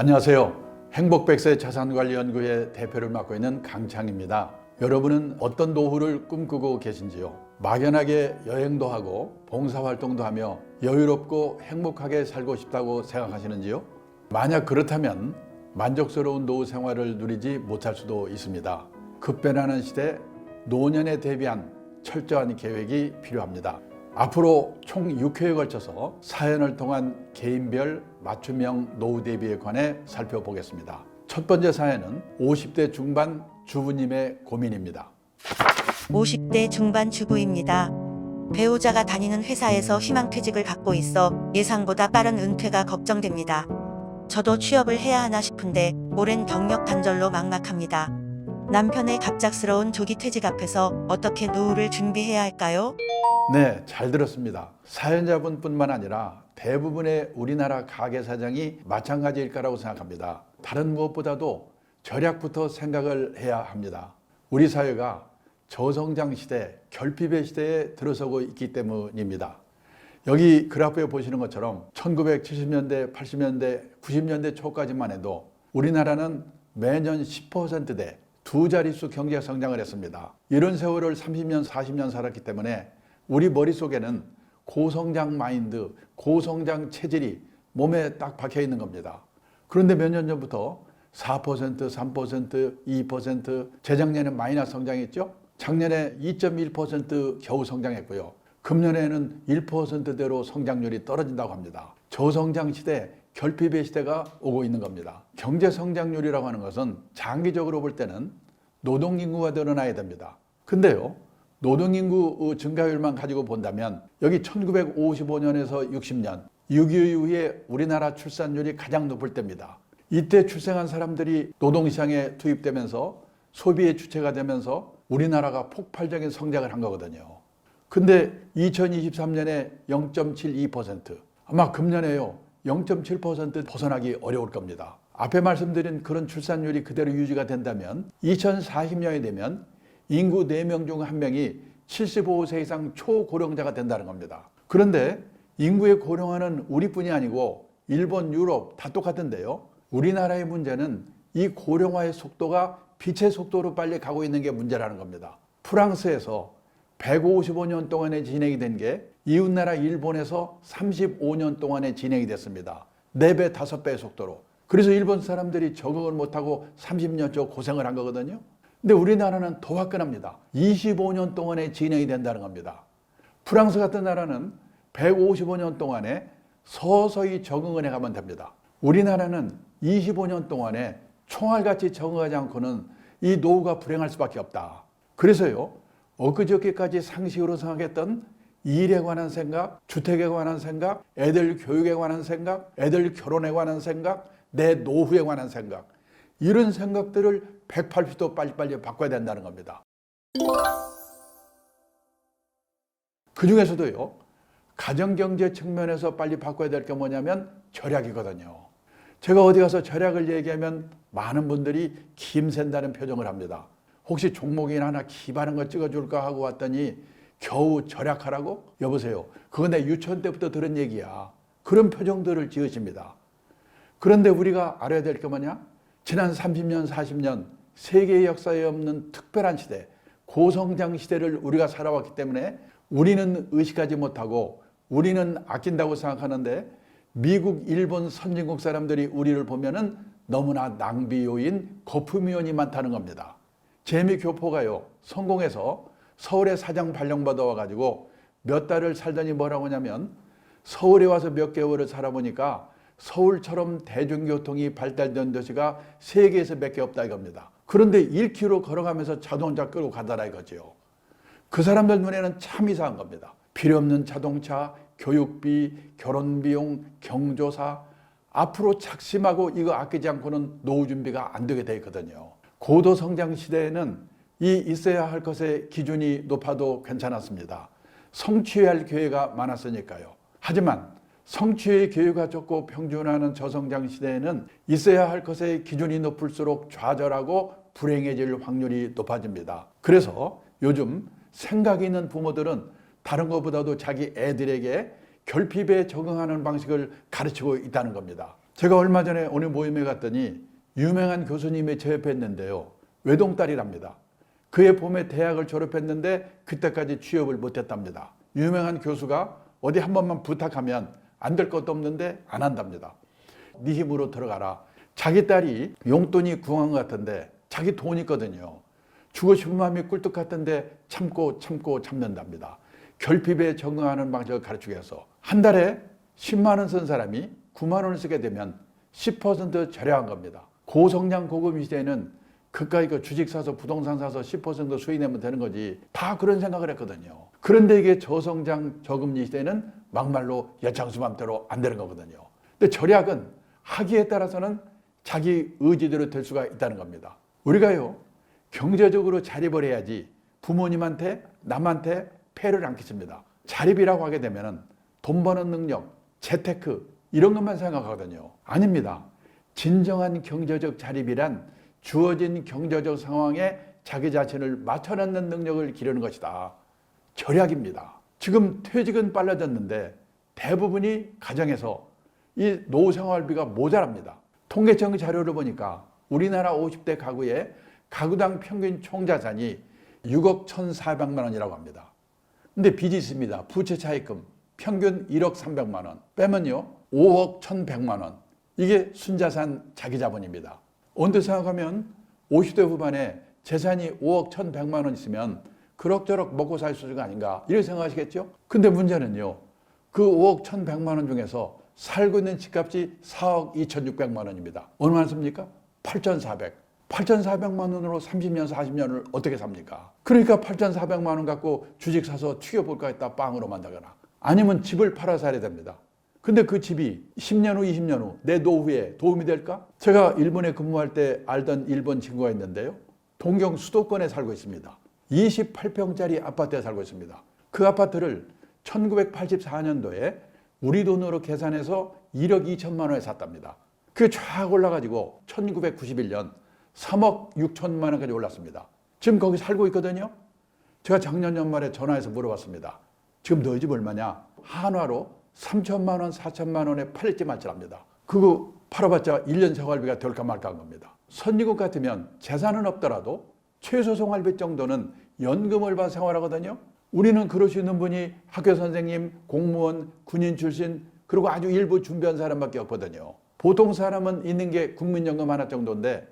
안녕하세요. 행복백세 자산관리연구회 대표를 맡고 있는 강창입니다. 여러분은 어떤 노후를 꿈꾸고 계신지요? 막연하게 여행도 하고 봉사활동도 하며 여유롭고 행복하게 살고 싶다고 생각하시는지요? 만약 그렇다면 만족스러운 노후 생활을 누리지 못할 수도 있습니다. 급변하는 시대, 노년에 대비한 철저한 계획이 필요합니다. 앞으로 총 6회에 걸쳐서 사연을 통한 개인별 맞춤형 노후 대비에 관해 살펴보겠습니다. 첫 번째 사연은 50대 중반 주부님의 고민입니다. 50대 중반 주부입니다. 배우자가 다니는 회사에서 희망퇴직을 갖고 있어 예상보다 빠른 은퇴가 걱정됩니다. 저도 취업을 해야 하나 싶은데 오랜 경력 단절로 막막합니다. 남편의 갑작스러운 조기 퇴직 앞에서 어떻게 노후를 준비해야 할까요? 네, 잘 들었습니다. 사연자분뿐만 아니라 대부분의 우리나라 가게 사장이 마찬가지일 거라고 생각합니다. 다른 무엇보다도 절약부터 생각을 해야 합니다. 우리 사회가 저성장 시대, 결핍의 시대에 들어서고 있기 때문입니다. 여기 그래프에 보시는 것처럼 1970년대, 80년대, 90년대 초까지만 해도 우리나라는 매년 10%대 두 자릿수 경제 성장을 했습니다. 이런 세월을 30년, 40년 살았기 때문에 우리 머릿속에는 고성장 마인드, 고성장 체질이 몸에 딱 박혀 있는 겁니다. 그런데 몇 년 전부터 4%, 3%, 2%, 재작년에 마이너스 성장했죠? 작년에 2.1% 겨우 성장했고요. 금년에는 1%대로 성장률이 떨어진다고 합니다. 저성장 시대, 결핍의 시대가 오고 있는 겁니다. 경제 성장률이라고 하는 것은 장기적으로 볼 때는 노동인구가 늘어나야 됩니다. 근데요, 노동인구 증가율만 가지고 본다면 여기 1955년에서 60년 6.25 이후에 우리나라 출산율이 가장 높을 때입니다. 이때 출생한 사람들이 노동시장에 투입되면서 소비의 주체가 되면서 우리나라가 폭발적인 성장을 한 거거든요. 근데 2023년에 0.72%, 아마 금년에요 0.7% 벗어나기 어려울 겁니다. 앞에 말씀드린 그런 출산율이 그대로 유지가 된다면 2040년이 되면 인구 4명 중 1명이 75세 이상 초고령자가 된다는 겁니다. 그런데 인구의 고령화는 우리뿐이 아니고 일본, 유럽 다 똑같은데요. 우리나라의 문제는 이 고령화의 속도가 빛의 속도로 빨리 가고 있는 게 문제라는 겁니다. 프랑스에서 155년 동안에 진행이 된 게 이웃나라 일본에서 35년 동안에 진행이 됐습니다. 4배, 5배의 속도로. 그래서 일본 사람들이 적응을 못하고 30년째 고생을 한 거거든요. 근데 우리나라는 더 화끈합니다. 25년 동안에 진행이 된다는 겁니다. 프랑스 같은 나라는 155년 동안에 서서히 적응을 해가면 됩니다. 우리나라는 25년 동안에 총알같이 적응하지 않고는 이 노후가 불행할 수밖에 없다. 그래서요, 엊그저께까지 상식으로 생각했던 일에 관한 생각, 주택에 관한 생각, 애들 교육에 관한 생각, 애들 결혼에 관한 생각, 내 노후에 관한 생각, 이런 생각들을 180도 빨리빨리 바꿔야 된다는 겁니다. 그 중에서도요, 가정경제 측면에서 빨리 바꿔야 될 게 뭐냐면 절약이거든요. 제가 어디 가서 절약을 얘기하면 많은 분들이 김샌다는 표정을 합니다. 혹시 종목이나 하나 기발한 거 찍어줄까 하고 왔더니 겨우 절약하라고? 여보세요. 그건 내 유치원 때부터 들은 얘기야. 그런 표정들을 지으십니다. 그런데 우리가 알아야 될 게 뭐냐? 지난 30년, 40년 세계 역사에 없는 특별한 시대, 고성장 시대를 우리가 살아왔기 때문에 우리는 의식하지 못하고 우리는 아낀다고 생각하는데 미국, 일본 선진국 사람들이 우리를 보면은 너무나 낭비 요인, 거품 요인이 많다는 겁니다. 제미 교포가요, 성공해서 서울에 사장 발령받아 와가지고 몇 달을 살더니 뭐라고 하냐면 서울에 와서 몇 개월을 살아보니까 서울처럼 대중교통이 발달된 도시가 세계에서 몇 개 없다 이겁니다. 그런데 1km 걸어가면서 자동차 끌고 가더라 이거죠. 그 사람들 눈에는 참 이상한 겁니다. 필요 없는 자동차, 교육비, 결혼비용, 경조사, 앞으로 착심하고 이거 아끼지 않고는 노후 준비가 안 되게 돼 있거든요. 고도성장 시대에는 이 있어야 할 것의 기준이 높아도 괜찮았습니다. 성취해야 할 기회가 많았으니까요. 하지만 성취의 기회가 적고 평준화하는 저성장 시대에는 있어야 할 것의 기준이 높을수록 좌절하고 불행해질 확률이 높아집니다. 그래서 요즘 생각이 있는 부모들은 다른 것보다도 자기 애들에게 결핍에 적응하는 방식을 가르치고 있다는 겁니다. 제가 얼마 전에 어느 모임에 갔더니 유명한 교수님이 제 옆에 있는데요. 외동딸이랍니다. 그해 봄에 대학을 졸업했는데 그때까지 취업을 못했답니다. 유명한 교수가 어디 한 번만 부탁하면 안 될 것도 없는데 안 한답니다. 네 힘으로 들어가라. 자기 딸이 용돈이 궁한 것 같은데 자기 돈 있거든요. 주고 싶은 마음이 꿀떡 같은데 참고 참는답니다. 결핍에 적응하는 방식을 가르치기 위해서 한 달에 10만 원 쓴 사람이 9만 원을 쓰게 되면 10% 절약한 겁니다. 고성장 고금 시대에는 그까이 그 주식 사서 부동산 사서 10% 수익 내면 되는 거지. 다 그런 생각을 했거든요. 그런데 이게 저성장 저금리 시대는 막말로 여창수 맘대로 안 되는 거거든요. 근데 절약은 하기에 따라서는 자기 의지대로 될 수가 있다는 겁니다. 우리가요, 경제적으로 자립을 해야지 부모님한테 남한테 폐를 안 끼칩니다. 자립이라고 하게 되면 돈 버는 능력, 재테크 이런 것만 생각하거든요. 아닙니다. 진정한 경제적 자립이란 주어진 경제적 상황에 자기 자신을 맞춰놓는 능력을 기르는 것이다. 절약입니다. 지금 퇴직은 빨라졌는데 대부분이 가정에서 이 노생활비가 모자랍니다. 통계청 자료를 보니까 우리나라 50대 가구의 가구당 평균 총자산이 6억 1,400만 원이라고 합니다. 근데 빚이 있습니다. 부채 차입금 평균 1억 300만 원 빼면요 5억 1,100만 원. 이게 순자산 자기자본입니다. 언뜻 생각하면 50대 후반에 재산이 5억 1,100만 원 있으면 그럭저럭 먹고 살 수준가 아닌가 이렇게 생각하시겠죠? 근데 문제는요. 그 5억 1,100만 원 중에서 살고 있는 집값이 4억 2,600만 원입니다. 얼마나 씁니까? 8,400. 8,400만 원으로 30년, 40년을 어떻게 삽니까? 그러니까 8,400만 원 갖고 주식 사서 튀겨볼까 했다 빵으로 만들거나 아니면 집을 팔아 살아야 됩니다. 근데 그 집이 10년 후, 20년 후 내 노후에 도움이 될까? 제가 일본에 근무할 때 알던 일본 친구가 있는데요. 동경 수도권에 살고 있습니다. 28평짜리 아파트에 살고 있습니다. 그 아파트를 1984년도에 우리 돈으로 계산해서 1억 2천만 원에 샀답니다. 그게 쫙 올라가지고 1991년 3억 6천만 원까지 올랐습니다. 지금 거기 살고 있거든요. 제가 작년 연말에 전화해서 물어봤습니다. 지금 너희 집 얼마냐? 한화로 3천만 원, 4천만 원에 팔릴지 말지랍니다. 그거 팔아봤자 1년 생활비가 될까 말까 한 겁니다. 선진국 같으면 재산은 없더라도 최소 생활비 정도는 연금을 받아 생활하거든요. 우리는 그럴 수 있는 분이 학교 선생님, 공무원, 군인 출신 그리고 아주 일부 준비한 사람밖에 없거든요. 보통 사람은 있는 게 국민연금 하나 정도인데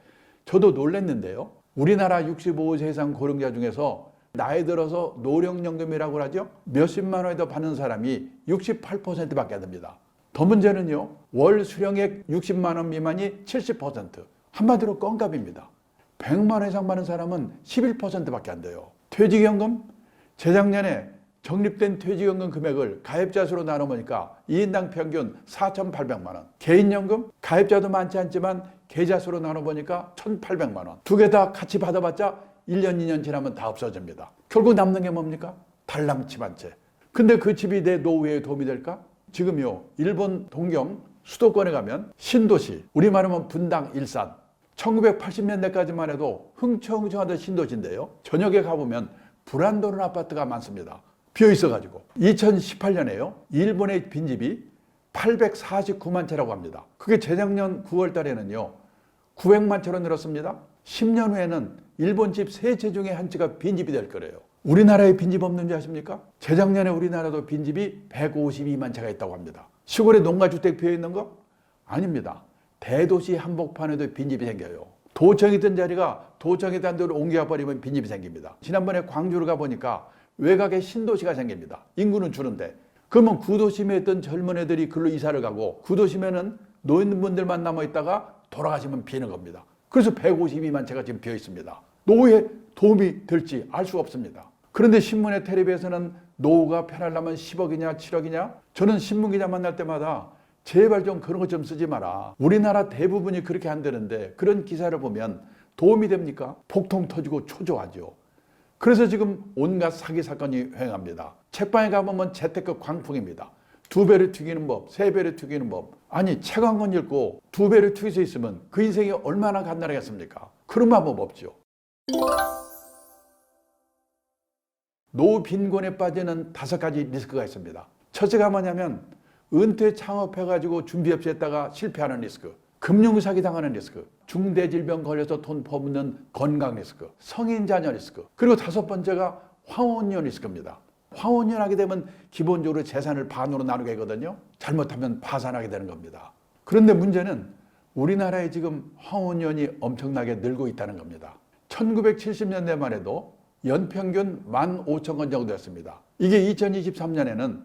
저도 놀랐는데요. 우리나라 65세 이상 고령자 중에서 나이 들어서 노령연금이라고 하죠. 몇십만 원에 더 받는 사람이 68%밖에 안 됩니다. 더 문제는요. 월 수령액 60만 원 미만이 70%. 한마디로 껌값입니다. 100만 원 이상 받는 사람은 11%밖에 안 돼요. 퇴직연금? 재작년에 적립된 퇴직연금 금액을 가입자 수로 나눠보니까 2인당 평균 4,800만 원. 개인연금? 가입자도 많지 않지만 계좌 수로 나눠보니까 1,800만 원. 두 개 다 같이 받아봤자 1년, 2년 지나면 다 없어집니다. 결국 남는 게 뭡니까? 달랑집 한 채. 근데 그 집이 내 노후에 도움이 될까? 지금요, 일본 동경 수도권에 가면 신도시, 우리말하면 분당, 일산. 1980년대까지만 해도 흥청흥청하던 신도시인데요. 저녁에 가보면 불안 도는 아파트가 많습니다. 비어 있어가지고. 2018년에요. 일본의 빈집이 849만 채라고 합니다. 그게 재작년 9월 달에는요. 900만 채로 늘었습니다. 10년 후에는 일본 집 3채 중에 한 채가 빈집이 될 거래요. 우리나라에 빈집 없는지 아십니까? 재작년에 우리나라도 빈집이 152만 채가 있다고 합니다. 시골에 농가주택 비어 있는 거? 아닙니다. 대도시 한복판에도 빈집이 생겨요. 도청이 있던 자리가 도청이 딴 데로 옮겨버리면 빈집이 생깁니다. 지난번에 광주를 가보니까 외곽에 신도시가 생깁니다. 인구는 주는데. 그러면 구도심에 있던 젊은 애들이 글로 이사를 가고 구도심에는 노인분들만 남아있다가 돌아가시면 비는 겁니다. 그래서 152만 채가 지금 비어 있습니다. 노후에 도움이 될지 알 수가 없습니다. 그런데 신문에 텔레비에서는 노후가 편하려면 10억이냐 7억이냐? 저는 신문기자 만날 때마다 제발 좀 그런 거 좀 쓰지 마라. 우리나라 대부분이 그렇게 안 되는데 그런 기사를 보면 도움이 됩니까? 폭통 터지고 초조하죠. 그래서 지금 온갖 사기 사건이 횡행합니다. 책방에 가보면 재테크 광풍입니다. 2배를 튀기는 법, 3배를 튀기는 법. 아니 책 한 권 읽고 2배를 튀길 수 있으면 그 인생이 얼마나 간단하겠습니까? 그런 방법 없죠. 노후 빈곤에 빠지는 5가지 리스크가 있습니다. 첫째가 뭐냐면 은퇴 창업해가지고 준비 없이 했다가 실패하는 리스크, 금융사기 당하는 리스크, 중대질병 걸려서 돈 퍼붓는 건강 리스크, 성인 자녀 리스크, 그리고 다섯 번째가 황혼년 리스크입니다. 황혼년 하게 되면 기본적으로 재산을 반으로 나누게 하거든요. 잘못하면 파산하게 되는 겁니다. 그런데 문제는 우리나라에 지금 황혼년이 엄청나게 늘고 있다는 겁니다. 1970년대만 해도 연평균 15,000건 정도였습니다. 이게 2023년에는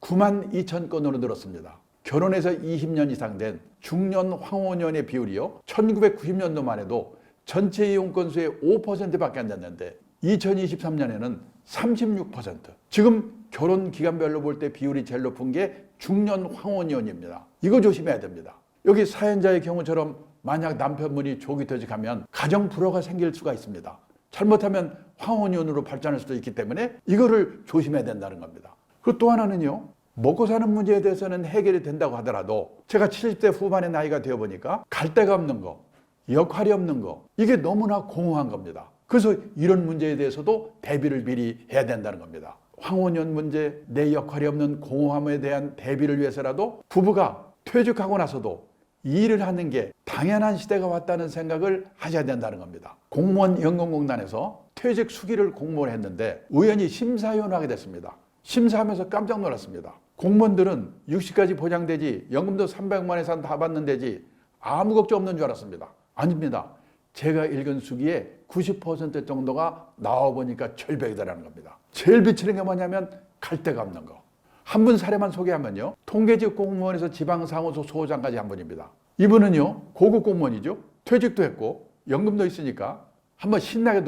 92,000건으로 늘었습니다. 결혼해서 20년 이상 된 중년 황혼년의 비율이요, 1990년도만 해도 전체 이용 건수의 5%밖에 안 됐는데 2023년에는 36%. 지금 결혼 기간별로 볼 때 비율이 제일 높은 게 중년 황혼년입니다. 이거 조심해야 됩니다. 여기 사연자의 경우처럼 만약 남편분이 조기 퇴직하면 가정 불화가 생길 수가 있습니다. 잘못하면 황혼년으로 발전할 수도 있기 때문에 이거를 조심해야 된다는 겁니다. 그리고 또 하나는요, 먹고 사는 문제에 대해서는 해결이 된다고 하더라도 제가 70대 후반의 나이가 되어 보니까 갈 데가 없는 거, 역할이 없는 거, 이게 너무나 공허한 겁니다. 그래서 이런 문제에 대해서도 대비를 미리 해야 된다는 겁니다. 황혼년 문제, 내 역할이 없는 공허함에 대한 대비를 위해서라도 부부가 퇴직하고 나서도 일을 하는 게 당연한 시대가 왔다는 생각을 하셔야 된다는 겁니다. 공무원 연금공단에서 퇴직 수기를 공모를 했는데 우연히 심사위원을 하게 됐습니다. 심사하면서 깜짝 놀랐습니다. 공무원들은 60까지 보장되지, 연금도 300만 이상 다 받는 데지 아무 걱정 없는 줄 알았습니다. 아닙니다. 제가 읽은 수기에 90% 정도가 나와보니까 절벽이다라는 겁니다. 제일 비치는 게 뭐냐면 갈 데가 없는 거. 한 분 사례만 소개하면요, 통계직 공무원에서 지방사무소 소장까지 한 분입니다. 이분은요, 고급 공무원이죠. 퇴직도 했고 연금도 있으니까 한번 신나게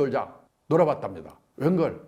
놀아봤답니다. 웬걸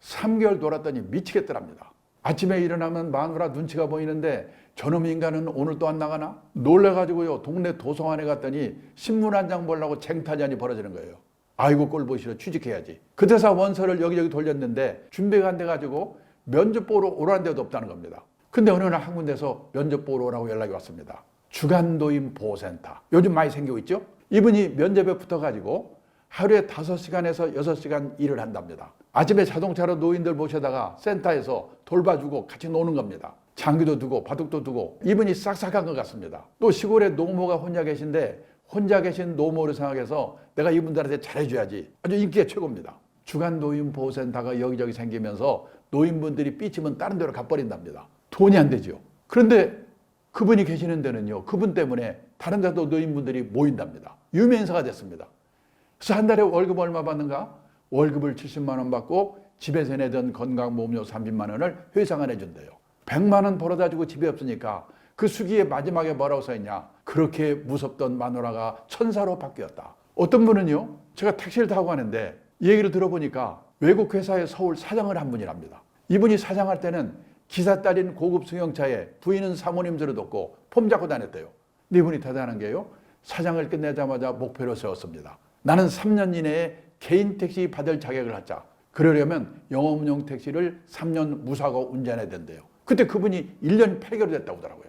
3개월 놀았더니 미치겠더랍니다. 아침에 일어나면 마누라 눈치가 보이는데 저놈 인간은 오늘 또 안 나가나? 놀래가지고요, 동네 도서관에 갔더니 신문 한 장 보려고 쟁탈전이 벌어지는 거예요. 아이고 꼴 보기 싫어, 취직해야지. 그때서 원서를 여기저기 돌렸는데 준비가 안 돼가지고 면접 보러 오라는 데도 없다는 겁니다. 근데 어느 날 한 군데서 면접 보러 오라고 연락이 왔습니다. 주간노인 보호센터. 요즘 많이 생기고 있죠? 이분이 면접에 붙어가지고 하루에 5시간에서 6시간 일을 한답니다. 아침에 자동차로 노인들 모셔다가 센터에서 돌봐주고 같이 노는 겁니다. 장기도 두고 바둑도 두고. 이분이 싹싹한 것 같습니다. 또 시골에 노모가 혼자 계신데 혼자 계신 노모를 생각해서 내가 이분들한테 잘해줘야지. 아주 인기가 최고입니다. 주간노인보호센터가 여기저기 생기면서 노인분들이 삐치면 다른 데로 가버린답니다. 돈이 안 되죠. 그런데 그분이 계시는 데는요, 그분 때문에 다른 데도 노인분들이 모인답니다. 유명인사가 됐습니다. 그래서 한 달에 월급 얼마 받는가? 월급을 70만 원 받고 집에서 내던 건강보험료 30만 원을 회사가 내준대요. 100만 원 벌어다 주고 집에 없으니까 그 수기에 마지막에 뭐라고 써있냐? 그렇게 무섭던 마누라가 천사로 바뀌었다. 어떤 분은요, 제가 택시를 타고 가는데 이 얘기를 들어보니까 외국 회사의 서울 사장을 한 분이랍니다. 이분이 사장할 때는 기사 딸린 고급 승용차에 부인은 사모님 들어뒀고 폼 잡고 다녔대요. 근데 이분이 대단한 게요, 사장을 끝내자마자 목표로 세웠습니다. 나는 3년 이내에 개인 택시 받을 자격을 갖자. 그러려면 영업용 택시를 3년 무사고 운전해야 된대요. 그때 그분이 1년 8개월 됐다고 하더라고요.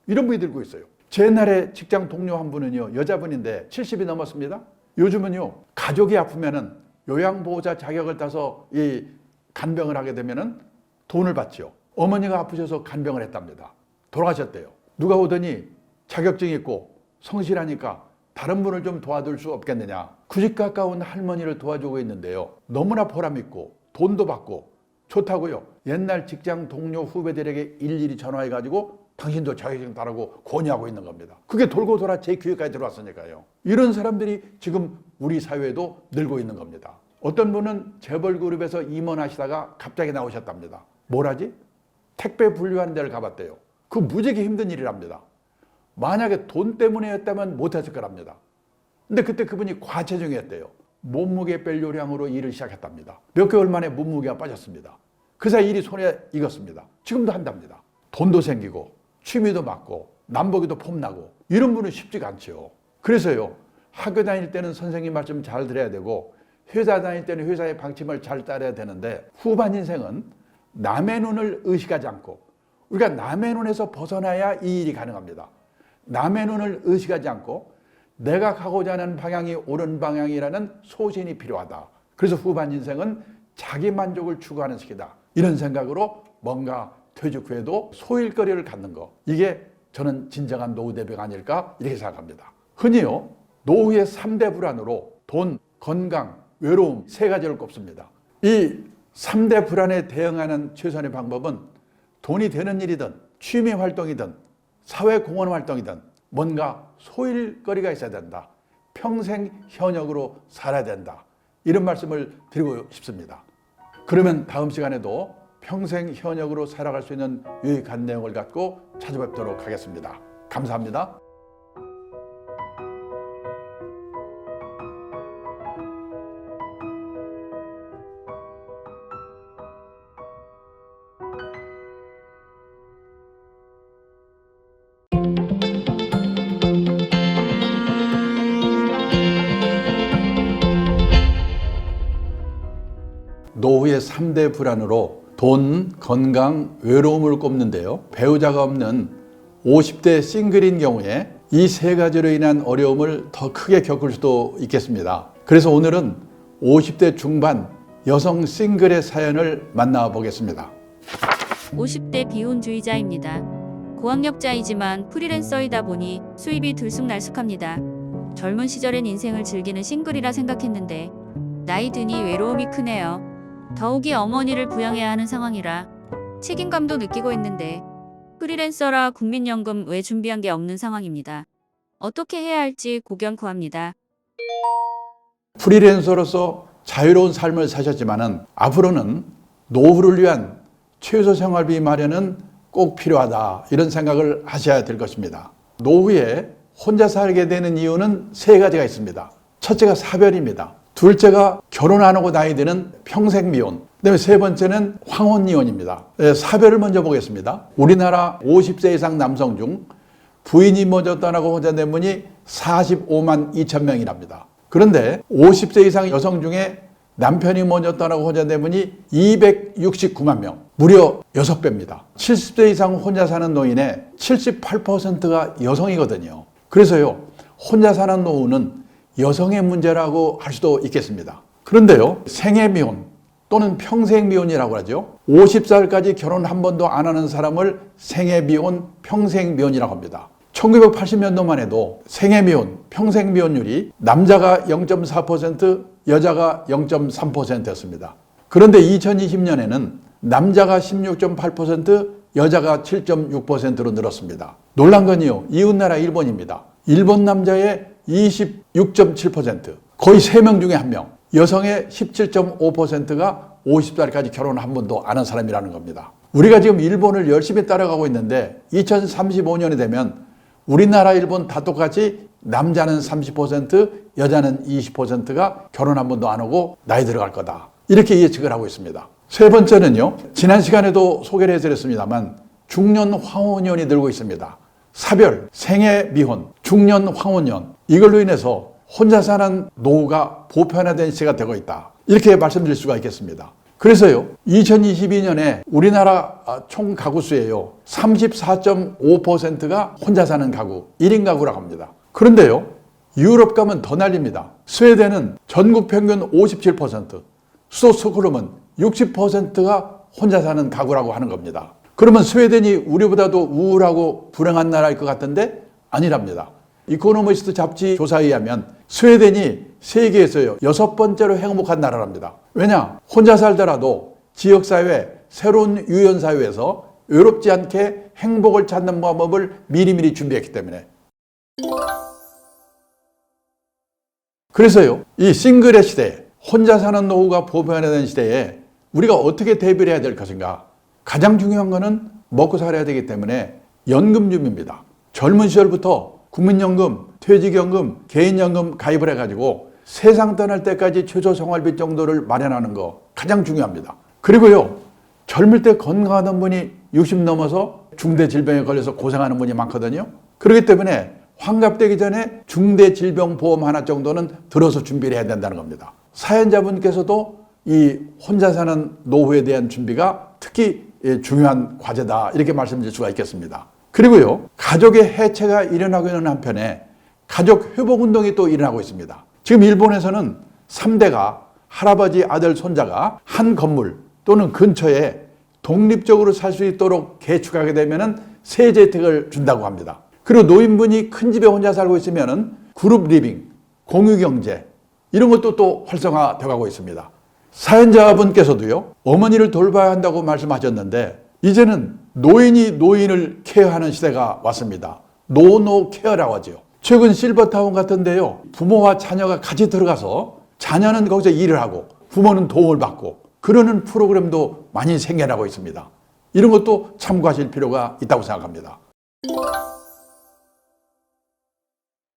이런 분이 들고 있어요. 제 옛날에 직장 동료 한 분은요, 여자분인데 70이 넘었습니다. 요즘은요, 가족이 아프면은 요양보호자 자격을 따서 이 간병을 하게 되면은 돈을 받죠. 어머니가 아프셔서 간병을 했답니다. 돌아가셨대요. 누가 오더니 자격증 있고 성실하니까 다른 분을 좀 도와줄 수 없겠느냐. 90 가까운 할머니를 도와주고 있는데요, 너무나 보람있고 돈도 받고 좋다고요. 옛날 직장 동료 후배들에게 일일이 전화해가지고 당신도 자격증 따라고 권유하고 있는 겁니다. 그게 돌고 돌아 제 귀에까지 들어왔으니까요. 이런 사람들이 지금 우리 사회에도 늘고 있는 겁니다. 어떤 분은 재벌그룹에서 임원하시다가 갑자기 나오셨답니다. 뭘 하지? 택배 분류하는 데를 가봤대요. 그 무지하게 힘든 일이랍니다. 만약에 돈 때문에였다면 못했을 거랍니다. 근데 그때 그분이 과체중이었대요. 몸무게 뺄 요량으로 일을 시작했답니다. 몇 개월 만에 몸무게가 빠졌습니다. 그 사이 일이 손에 익었습니다. 지금도 한답니다. 돈도 생기고 취미도 맞고 남보기도 폼나고 이런 분은 쉽지가 않죠. 그래서요, 학교 다닐 때는 선생님 말씀 잘 들어야 되고 회사 다닐 때는 회사의 방침을 잘 따라야 되는데 후반 인생은 남의 눈을 의식하지 않고 우리가 남의 눈에서 벗어나야 이 일이 가능합니다. 남의 눈을 의식하지 않고 내가 가고자 하는 방향이 옳은 방향이라는 소신이 필요하다. 그래서 후반 인생은 자기 만족을 추구하는 시기다. 이런 생각으로 뭔가 퇴직 후에도 소일거리를 갖는 거, 이게 저는 진정한 노후 대비가 아닐까 이렇게 생각합니다. 흔히요, 노후의 3대 불안으로 돈, 건강, 외로움 세 가지를 꼽습니다. 이 3대 불안에 대응하는 최선의 방법은 돈이 되는 일이든 취미 활동이든 사회 공헌 활동이든 뭔가 소일거리가 있어야 된다. 평생 현역으로 살아야 된다. 이런 말씀을 드리고 싶습니다. 그러면 다음 시간에도 평생 현역으로 살아갈 수 있는 유익한 내용을 갖고 찾아뵙도록 하겠습니다. 감사합니다. 노후의 3대 불안으로 돈, 건강, 외로움을 꼽는데요. 배우자가 없는 50대 싱글인 경우에 이 세 가지로 인한 어려움을 더 크게 겪을 수도 있겠습니다. 그래서 오늘은 50대 중반 여성 싱글의 사연을 만나보겠습니다. 50대 비혼주의자입니다. 고학력자이지만 프리랜서이다 보니 수입이 들쑥날쑥합니다. 젊은 시절엔 인생을 즐기는 싱글이라 생각했는데 나이 드니 외로움이 크네요. 더욱이 어머니를 부양해야 하는 상황이라 책임감도 느끼고 있는데 프리랜서라 국민연금 외 준비한 게 없는 상황입니다. 어떻게 해야 할지 고견 구합니다. 프리랜서로서 자유로운 삶을 사셨지만은 앞으로는 노후를 위한 최소 생활비 마련은 꼭 필요하다, 이런 생각을 하셔야 될 것입니다. 노후에 혼자 살게 되는 이유는 세 가지가 있습니다. 첫째가 사별입니다. 둘째가 결혼 안 하고 나이 드는 평생 미혼. 그다음에 세 번째는 황혼 이혼입니다. 사별을 먼저 보겠습니다. 우리나라 50세 이상 남성 중 부인이 먼저 떠나고 혼자 된 분이 45만 2천 명이랍니다. 그런데 50세 이상 여성 중에 남편이 먼저 떠나고 혼자 된 분이 269만 명, 무려 6배입니다. 70세 이상 혼자 사는 노인의 78%가 여성이거든요. 그래서요, 혼자 사는 노후는 여성의 문제라고 할 수도 있겠습니다. 그런데요, 생애미혼 또는 평생미혼이라고 하죠. 50살까지 결혼 한 번도 안 하는 사람을 생애미혼, 평생미혼이라고 합니다. 1980년도만 해도 생애미혼, 평생미혼율이 남자가 0.4%, 여자가 0.3%였습니다. 그런데 2020년에는 남자가 16.8%, 여자가 7.6%로 늘었습니다. 놀란 건요, 이웃나라 일본입니다. 일본 남자의 26.7%, 거의 3명 중에 1명, 여성의 17.5%가 50살까지 결혼 한 번도 안 한 사람이라는 겁니다. 우리가 지금 일본을 열심히 따라가고 있는데 2035년이 되면 우리나라 일본 다 똑같이 남자는 30%, 여자는 20%가 결혼 한 번도 안 하고 나이 들어갈 거다, 이렇게 예측을 하고 있습니다. 세 번째는요, 지난 시간에도 소개를 해드렸습니다만 중년 황혼연이 늘고 있습니다. 사별, 생애 미혼, 중년 황혼연, 이걸로 인해서 혼자 사는 노후가 보편화된 시대가 되고 있다, 이렇게 말씀드릴 수가 있겠습니다. 그래서요, 2022년에 우리나라 총 가구 수에요 34.5%가 혼자 사는 가구, 1인 가구라고 합니다. 그런데요, 유럽 가면 더 난립니다. 스웨덴은 전국 평균 57%, 수도 스톡홀름은 60%가 혼자 사는 가구라고 하는 겁니다. 그러면 스웨덴이 우리보다도 우울하고 불행한 나라일 것 같은데 아니랍니다. 이코노미스트 잡지 조사에 의하면 스웨덴이 세계에서요 6번째로 행복한 나라랍니다. 왜냐? 혼자 살더라도 지역사회, 새로운 유연사회에서 외롭지 않게 행복을 찾는 방법을 미리미리 준비했기 때문에. 그래서요, 이 싱글의 시대에, 혼자 사는 노후가 보편화된 시대에 우리가 어떻게 대비를 해야 될 것인가? 가장 중요한 것은 먹고 살아야 되기 때문에 연금 준비입니다. 젊은 시절부터 국민연금, 퇴직연금, 개인연금 가입을 해가지고 세상 떠날 때까지 최저 생활비 정도를 마련하는 거 가장 중요합니다. 그리고요, 젊을 때 건강하던 분이 60 넘어서 중대 질병에 걸려서 고생하는 분이 많거든요. 그렇기 때문에 환갑되기 전에 중대질병보험 하나 정도는 들어서 준비를 해야 된다는 겁니다. 사연자분께서도 이 혼자 사는 노후에 대한 준비가 특히 중요한 과제다, 이렇게 말씀드릴 수가 있겠습니다. 그리고요, 가족의 해체가 일어나고 있는 한편에 가족 회복운동이 또 일어나고 있습니다. 지금 일본에서는 3대가 할아버지, 아들, 손자가 한 건물 또는 근처에 독립적으로 살 수 있도록 개축하게 되면은 세제 혜택을 준다고 합니다. 그리고 노인분이 큰 집에 혼자 살고 있으면은 그룹 리빙, 공유 경제 이런 것도 또 활성화되어 가고 있습니다. 사연자분께서도요, 어머니를 돌봐야 한다고 말씀하셨는데 이제는 노인이 노인을 케어하는 시대가 왔습니다. 노노 케어라고 하죠. 최근 실버타운 같은데요, 부모와 자녀가 같이 들어가서 자녀는 거기서 일을 하고 부모는 도움을 받고 그러는 프로그램도 많이 생겨나고 있습니다. 이런 것도 참고하실 필요가 있다고 생각합니다.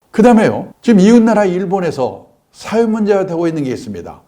그 다음에요, 지금 이웃나라 일본에서 사회 문제가 되고 있는 게 있습니다.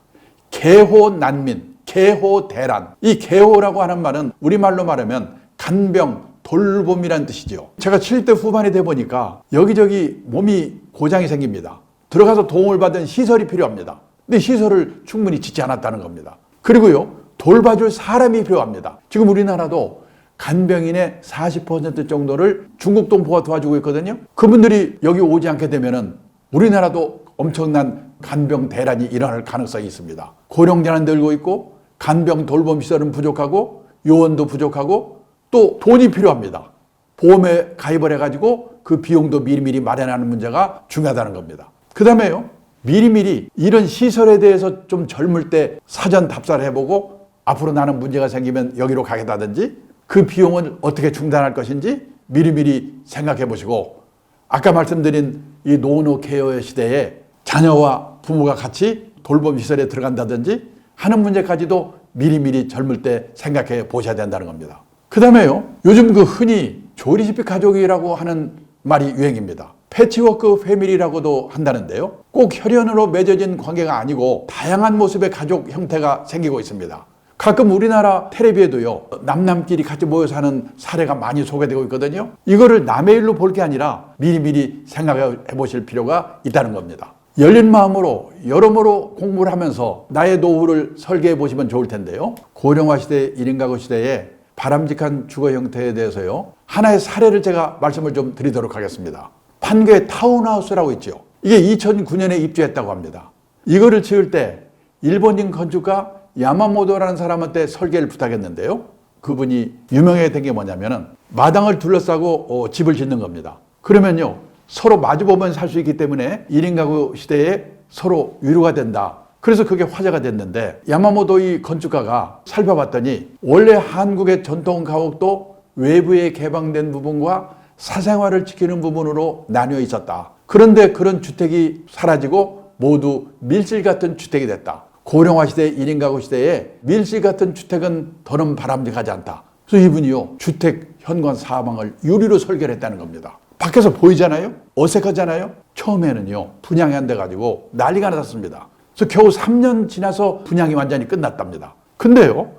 개호 난민, 개호 대란. 이 개호라고 하는 말은 우리말로 말하면 간병, 돌봄이란 뜻이죠. 제가 70대 후반이 돼 보니까 여기저기 몸이 고장이 생깁니다. 들어가서 도움을 받은 시설이 필요합니다. 근데 시설을 충분히 짓지 않았다는 겁니다. 그리고요, 돌봐줄 사람이 필요합니다. 지금 우리나라도 간병인의 40% 정도를 중국 동포가 도와주고 있거든요. 그분들이 여기 오지 않게 되면은 우리나라도 엄청난 간병 대란이 일어날 가능성이 있습니다. 고령자는 늘고 있고 간병 돌봄 시설은 부족하고 요원도 부족하고 또 돈이 필요합니다. 보험에 가입을 해가지고 그 비용도 미리미리 마련하는 문제가 중요하다는 겁니다. 그 다음에요, 미리미리 이런 시설에 대해서 좀 젊을 때 사전 답사를 해보고 앞으로 나는 문제가 생기면 여기로 가겠다든지 그 비용을 어떻게 충당할 것인지 미리미리 생각해 보시고, 아까 말씀드린 이 노노 케어의 시대에 자녀와 부모가 같이 돌봄 시설에 들어간다든지 하는 문제까지도 미리미리 젊을 때 생각해 보셔야 된다는 겁니다. 그 다음에요, 요즘 그 흔히 조리시피 가족이라고 하는 말이 유행입니다. 패치워크 패밀리라고도 한다는데요, 꼭 혈연으로 맺어진 관계가 아니고 다양한 모습의 가족 형태가 생기고 있습니다. 가끔 우리나라 텔레비에도요, 남남끼리 같이 모여 사는 사례가 많이 소개되고 있거든요. 이거를 남의 일로 볼 게 아니라 미리미리 생각해 보실 필요가 있다는 겁니다. 열린 마음으로 여러모로 공부를 하면서 나의 노후를 설계해 보시면 좋을 텐데요. 고령화 시대, 1인 가구 시대에 바람직한 주거 형태에 대해서요, 하나의 사례를 제가 말씀을 좀 드리도록 하겠습니다. 판교의 타운하우스라고 있죠. 이게 2009년에 입주했다고 합니다. 이거를 지을 때 일본인 건축가 야마모토라는 사람한테 설계를 부탁했는데요, 그분이 유명해진 게 뭐냐면은 마당을 둘러싸고 집을 짓는 겁니다. 그러면요, 서로 마주보면 살 수 있기 때문에 1인 가구 시대에 서로 위로가 된다. 그래서 그게 화제가 됐는데, 야마모토 이 건축가가 살펴봤더니 원래 한국의 전통 가옥도 외부에 개방된 부분과 사생활을 지키는 부분으로 나뉘어 있었다. 그런데 그런 주택이 사라지고 모두 밀실 같은 주택이 됐다. 고령화 시대, 1인 가구 시대에 밀실 같은 주택은 더는 바람직하지 않다. 그래서 이분이요, 주택 현관 사방을 유리로 설계를 했다는 겁니다. 밖에서 보이잖아요? 어색하잖아요? 처음에는요, 분양이 안 돼가지고 난리가 났습니다. 그래서 겨우 3년 지나서 분양이 완전히 끝났답니다. 근데요,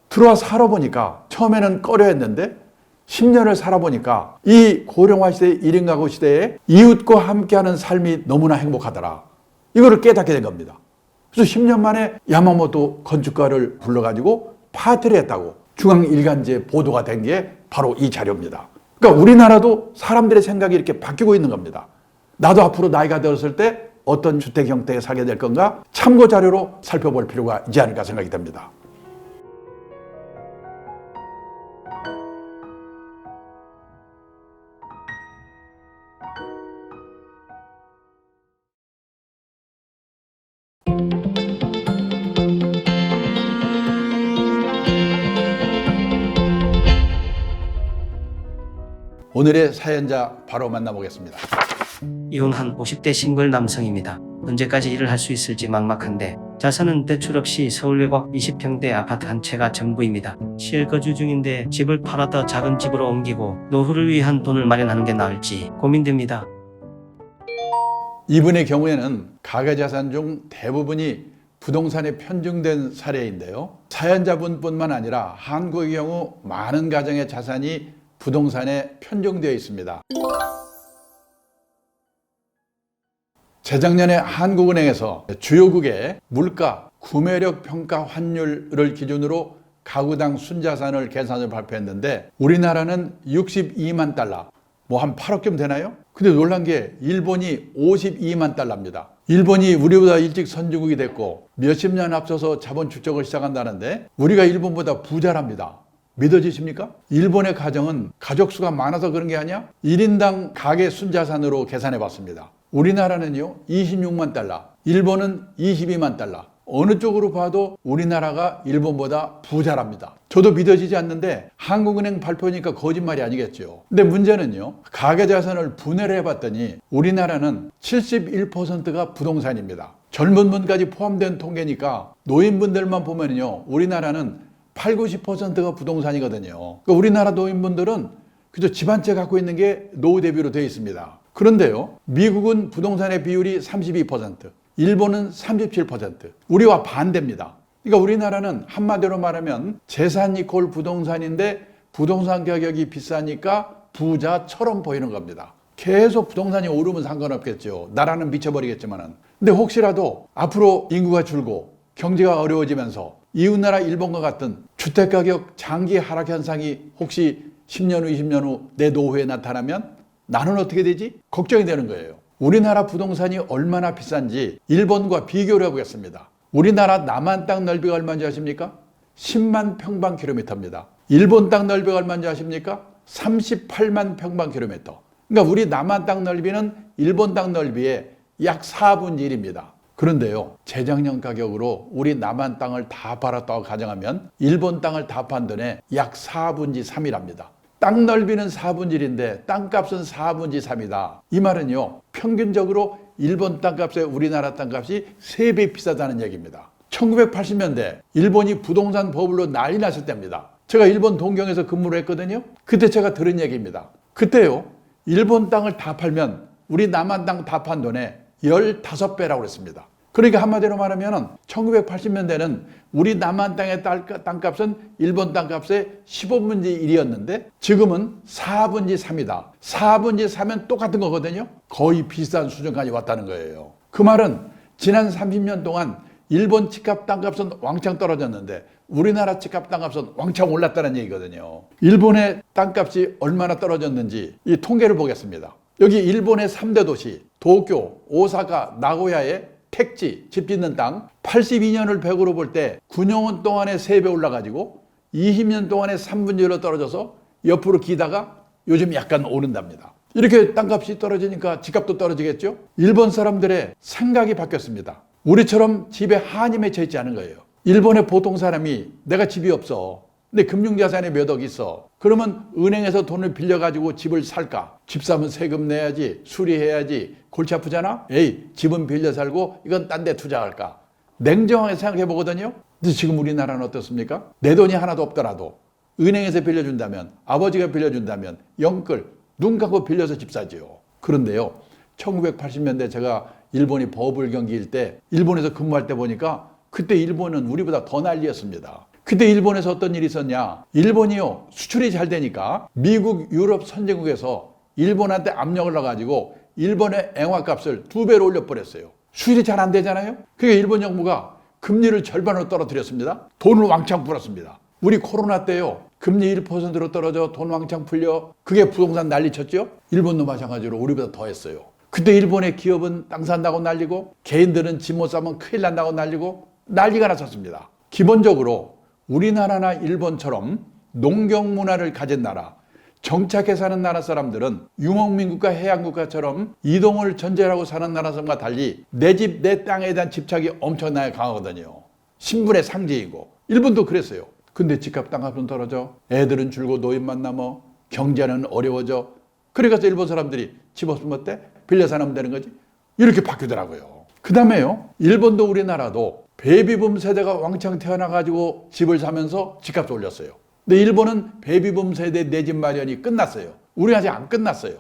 들어와 살아보니까 처음에는 꺼려했는데 10년을 살아보니까 이 고령화 시대, 1인 가구 시대에 이웃과 함께하는 삶이 너무나 행복하더라. 이거를 깨닫게 된 겁니다. 그래서 10년 만에 야마모토 건축가를 불러가지고 파티를 했다고 중앙일간지에 보도가 된 게 바로 이 자료입니다. 그러니까 우리나라도 사람들의 생각이 이렇게 바뀌고 있는 겁니다. 나도 앞으로 나이가 들었을 때 어떤 주택 형태에 살게 될 건가 참고 자료로 살펴볼 필요가 있지 않을까 생각이 듭니다. 오늘의 사연자 바로 만나보겠습니다. 이혼한 50대 싱글 남성입니다. 언제까지 일을 할 수 있을지 막막한데 자산은 대출 없이 서울 외곽 20평대 아파트 한 채가 전부입니다. 실거주 중인데 집을 팔아더 작은 집으로 옮기고 노후를 위한 돈을 마련하는 게 나을지 고민됩니다. 이분의 경우에는 가계자산 중 대부분이 부동산에 편중된 사례인데요. 사연자분뿐만 아니라 한국의 경우 많은 가정의 자산이 부동산에 편중되어 있습니다. 재작년에 한국은행에서 주요국의 물가, 구매력 평가 환율을 기준으로 가구당 순자산을 계산을 발표했는데 우리나라는 62만 달러, 뭐 한 8억쯤 되나요? 근데 놀란 게 일본이 52만 달러입니다. 일본이 우리보다 일찍 선진국이 됐고 몇십 년 앞서서 자본 축적을 시작한다는데 우리가 일본보다 부자랍니다. 믿어지십니까? 일본의 가정은 가족 수가 많아서 그런 게 아니야? 1인당 가계 순자산으로 계산해 봤습니다. 우리나라는요 26만 달러, 일본은 22만 달러. 어느 쪽으로 봐도 우리나라가 일본보다 부자랍니다. 저도 믿어지지 않는데 한국은행 발표니까 거짓말이 아니겠죠. 근데 문제는요, 가계자산을 분해를 해봤더니 우리나라는 71%가 부동산입니다. 젊은 분까지 포함된 통계니까 노인분들만 보면요, 우리나라는 80, 90%가 부동산이거든요. 그러니까 우리나라 노인분들은 그저 집 한 채 갖고 있는 게 노후 대비로 되어 있습니다. 그런데요, 미국은 부동산의 비율이 32%, 일본은 37%, 우리와 반대입니다. 그러니까 우리나라는 한마디로 말하면 재산 이퀄 부동산인데 부동산 가격이 비싸니까 부자처럼 보이는 겁니다. 계속 부동산이 오르면 상관없겠죠. 나라는 미쳐버리겠지만은. 근데 혹시라도 앞으로 인구가 줄고 경제가 어려워지면서 이웃나라 일본과 같은 주택가격 장기 하락 현상이 혹시 10년 후, 20년 후 내 노후에 나타나면 나는 어떻게 되지? 걱정이 되는 거예요. 우리나라 부동산이 얼마나 비싼지 일본과 비교를 해보겠습니다. 우리나라 남한 땅 넓이가 얼마인지 아십니까? 10만 평방킬로미터입니다. 일본 땅 넓이가 얼마인지 아십니까? 38만 평방킬로미터. 그러니까 우리 남한 땅 넓이는 일본 땅 넓이의 약 4분의 1입니다. 그런데요, 재작년 가격으로 우리 남한 땅을 다 팔았다고 가정하면 일본 땅을 다 판 돈에 약 4분의 3이랍니다. 땅 넓이는 4분의 1인데 땅값은 4분의 3이다. 이 말은요, 평균적으로 일본 땅값에 우리나라 땅값이 3배 비싸다는 얘기입니다. 1980년대 일본이 부동산 버블로 난리 났을 때입니다. 제가 일본 동경에서 근무를 했거든요. 그때 제가 들은 얘기입니다. 그때요, 일본 땅을 다 팔면 우리 남한 땅 다 판 돈에 15배라고 그랬습니다. 그러니까 한마디로 말하면 1980년대는 우리 남한 땅의 땅값은 일본 땅값의 15분의 1이었는데 지금은 4분의 3이다. 4분의 3은 똑같은 거거든요. 거의 비슷한 수준까지 왔다는 거예요. 그 말은 지난 30년 동안 일본 집값 땅값은 왕창 떨어졌는데 우리나라 집값 땅값은 왕창 올랐다는 얘기거든요. 일본의 땅값이 얼마나 떨어졌는지 이 통계를 보겠습니다. 여기 일본의 3대 도시 도쿄, 오사카, 나고야의 택지, 집 짓는 땅 82년을 100으로 볼 때 9년 동안에 3배 올라가지고 20년 동안에 3분의 1로 떨어져서 옆으로 기다가 요즘 약간 오른답니다. 이렇게 땅값이 떨어지니까 집값도 떨어지겠죠? 일본 사람들의 생각이 바뀌었습니다. 우리처럼 집에 한이 맺혀 있지 않은 거예요. 일본의 보통 사람이 내가 집이 없어. 근데 금융자산이 몇 억 있어. 그러면 은행에서 돈을 빌려가지고 집을 살까? 집 사면 세금 내야지, 수리해야지, 골치 아프잖아? 에이, 집은 빌려 살고 이건 딴 데 투자할까? 냉정하게 생각해 보거든요. 근데 지금 우리나라는 어떻습니까? 내 돈이 하나도 없더라도 은행에서 빌려준다면, 아버지가 빌려준다면 영끌, 눈 감고 빌려서 집 사지요. 그런데요, 1980년대 제가 일본이 버블 경기일 때 일본에서 근무할 때 보니까 그때 일본은 우리보다 더 난리였습니다. 그때 일본에서 어떤 일이 있었냐? 일본이요, 수출이 잘 되니까 미국, 유럽 선진국에서 일본한테 압력을 넣어가지고 일본의 엔화값을 2배로 올려버렸어요. 수출이 잘 안 되잖아요? 그러니까 일본 정부가 금리를 절반으로 떨어뜨렸습니다. 돈을 왕창 풀었습니다. 우리 코로나 때요, 금리 1%로 떨어져 돈 왕창 풀려. 그게 부동산 난리쳤죠? 일본도 마찬가지로 우리보다 더 했어요. 그때 일본의 기업은 땅 산다고 난리고 개인들은 집 못 사면 큰일 난다고 난리고 난리가 났었습니다. 기본적으로 우리나라나 일본처럼 농경 문화를 가진 나라, 정착해 사는 나라 사람들은 유목민국가 해양국가처럼 이동을 전제하고 사는 나라 사람과 달리 내 집, 내 땅에 대한 집착이 엄청나게 강하거든요. 신분의 상징이고. 일본도 그랬어요. 근데 집값 땅값은 떨어져. 애들은 줄고 노인만 남어. 경제는 어려워져. 그래서 일본 사람들이 집 없으면 어때? 빌려 사면 되는 거지. 이렇게 바뀌더라고요. 그 다음에요, 일본도 우리나라도 베이비붐 세대가 왕창 태어나가지고 집을 사면서 집값을 올렸어요. 근데 일본은 베이비붐 세대 내 집 마련이 끝났어요. 우리 아직 안 끝났어요.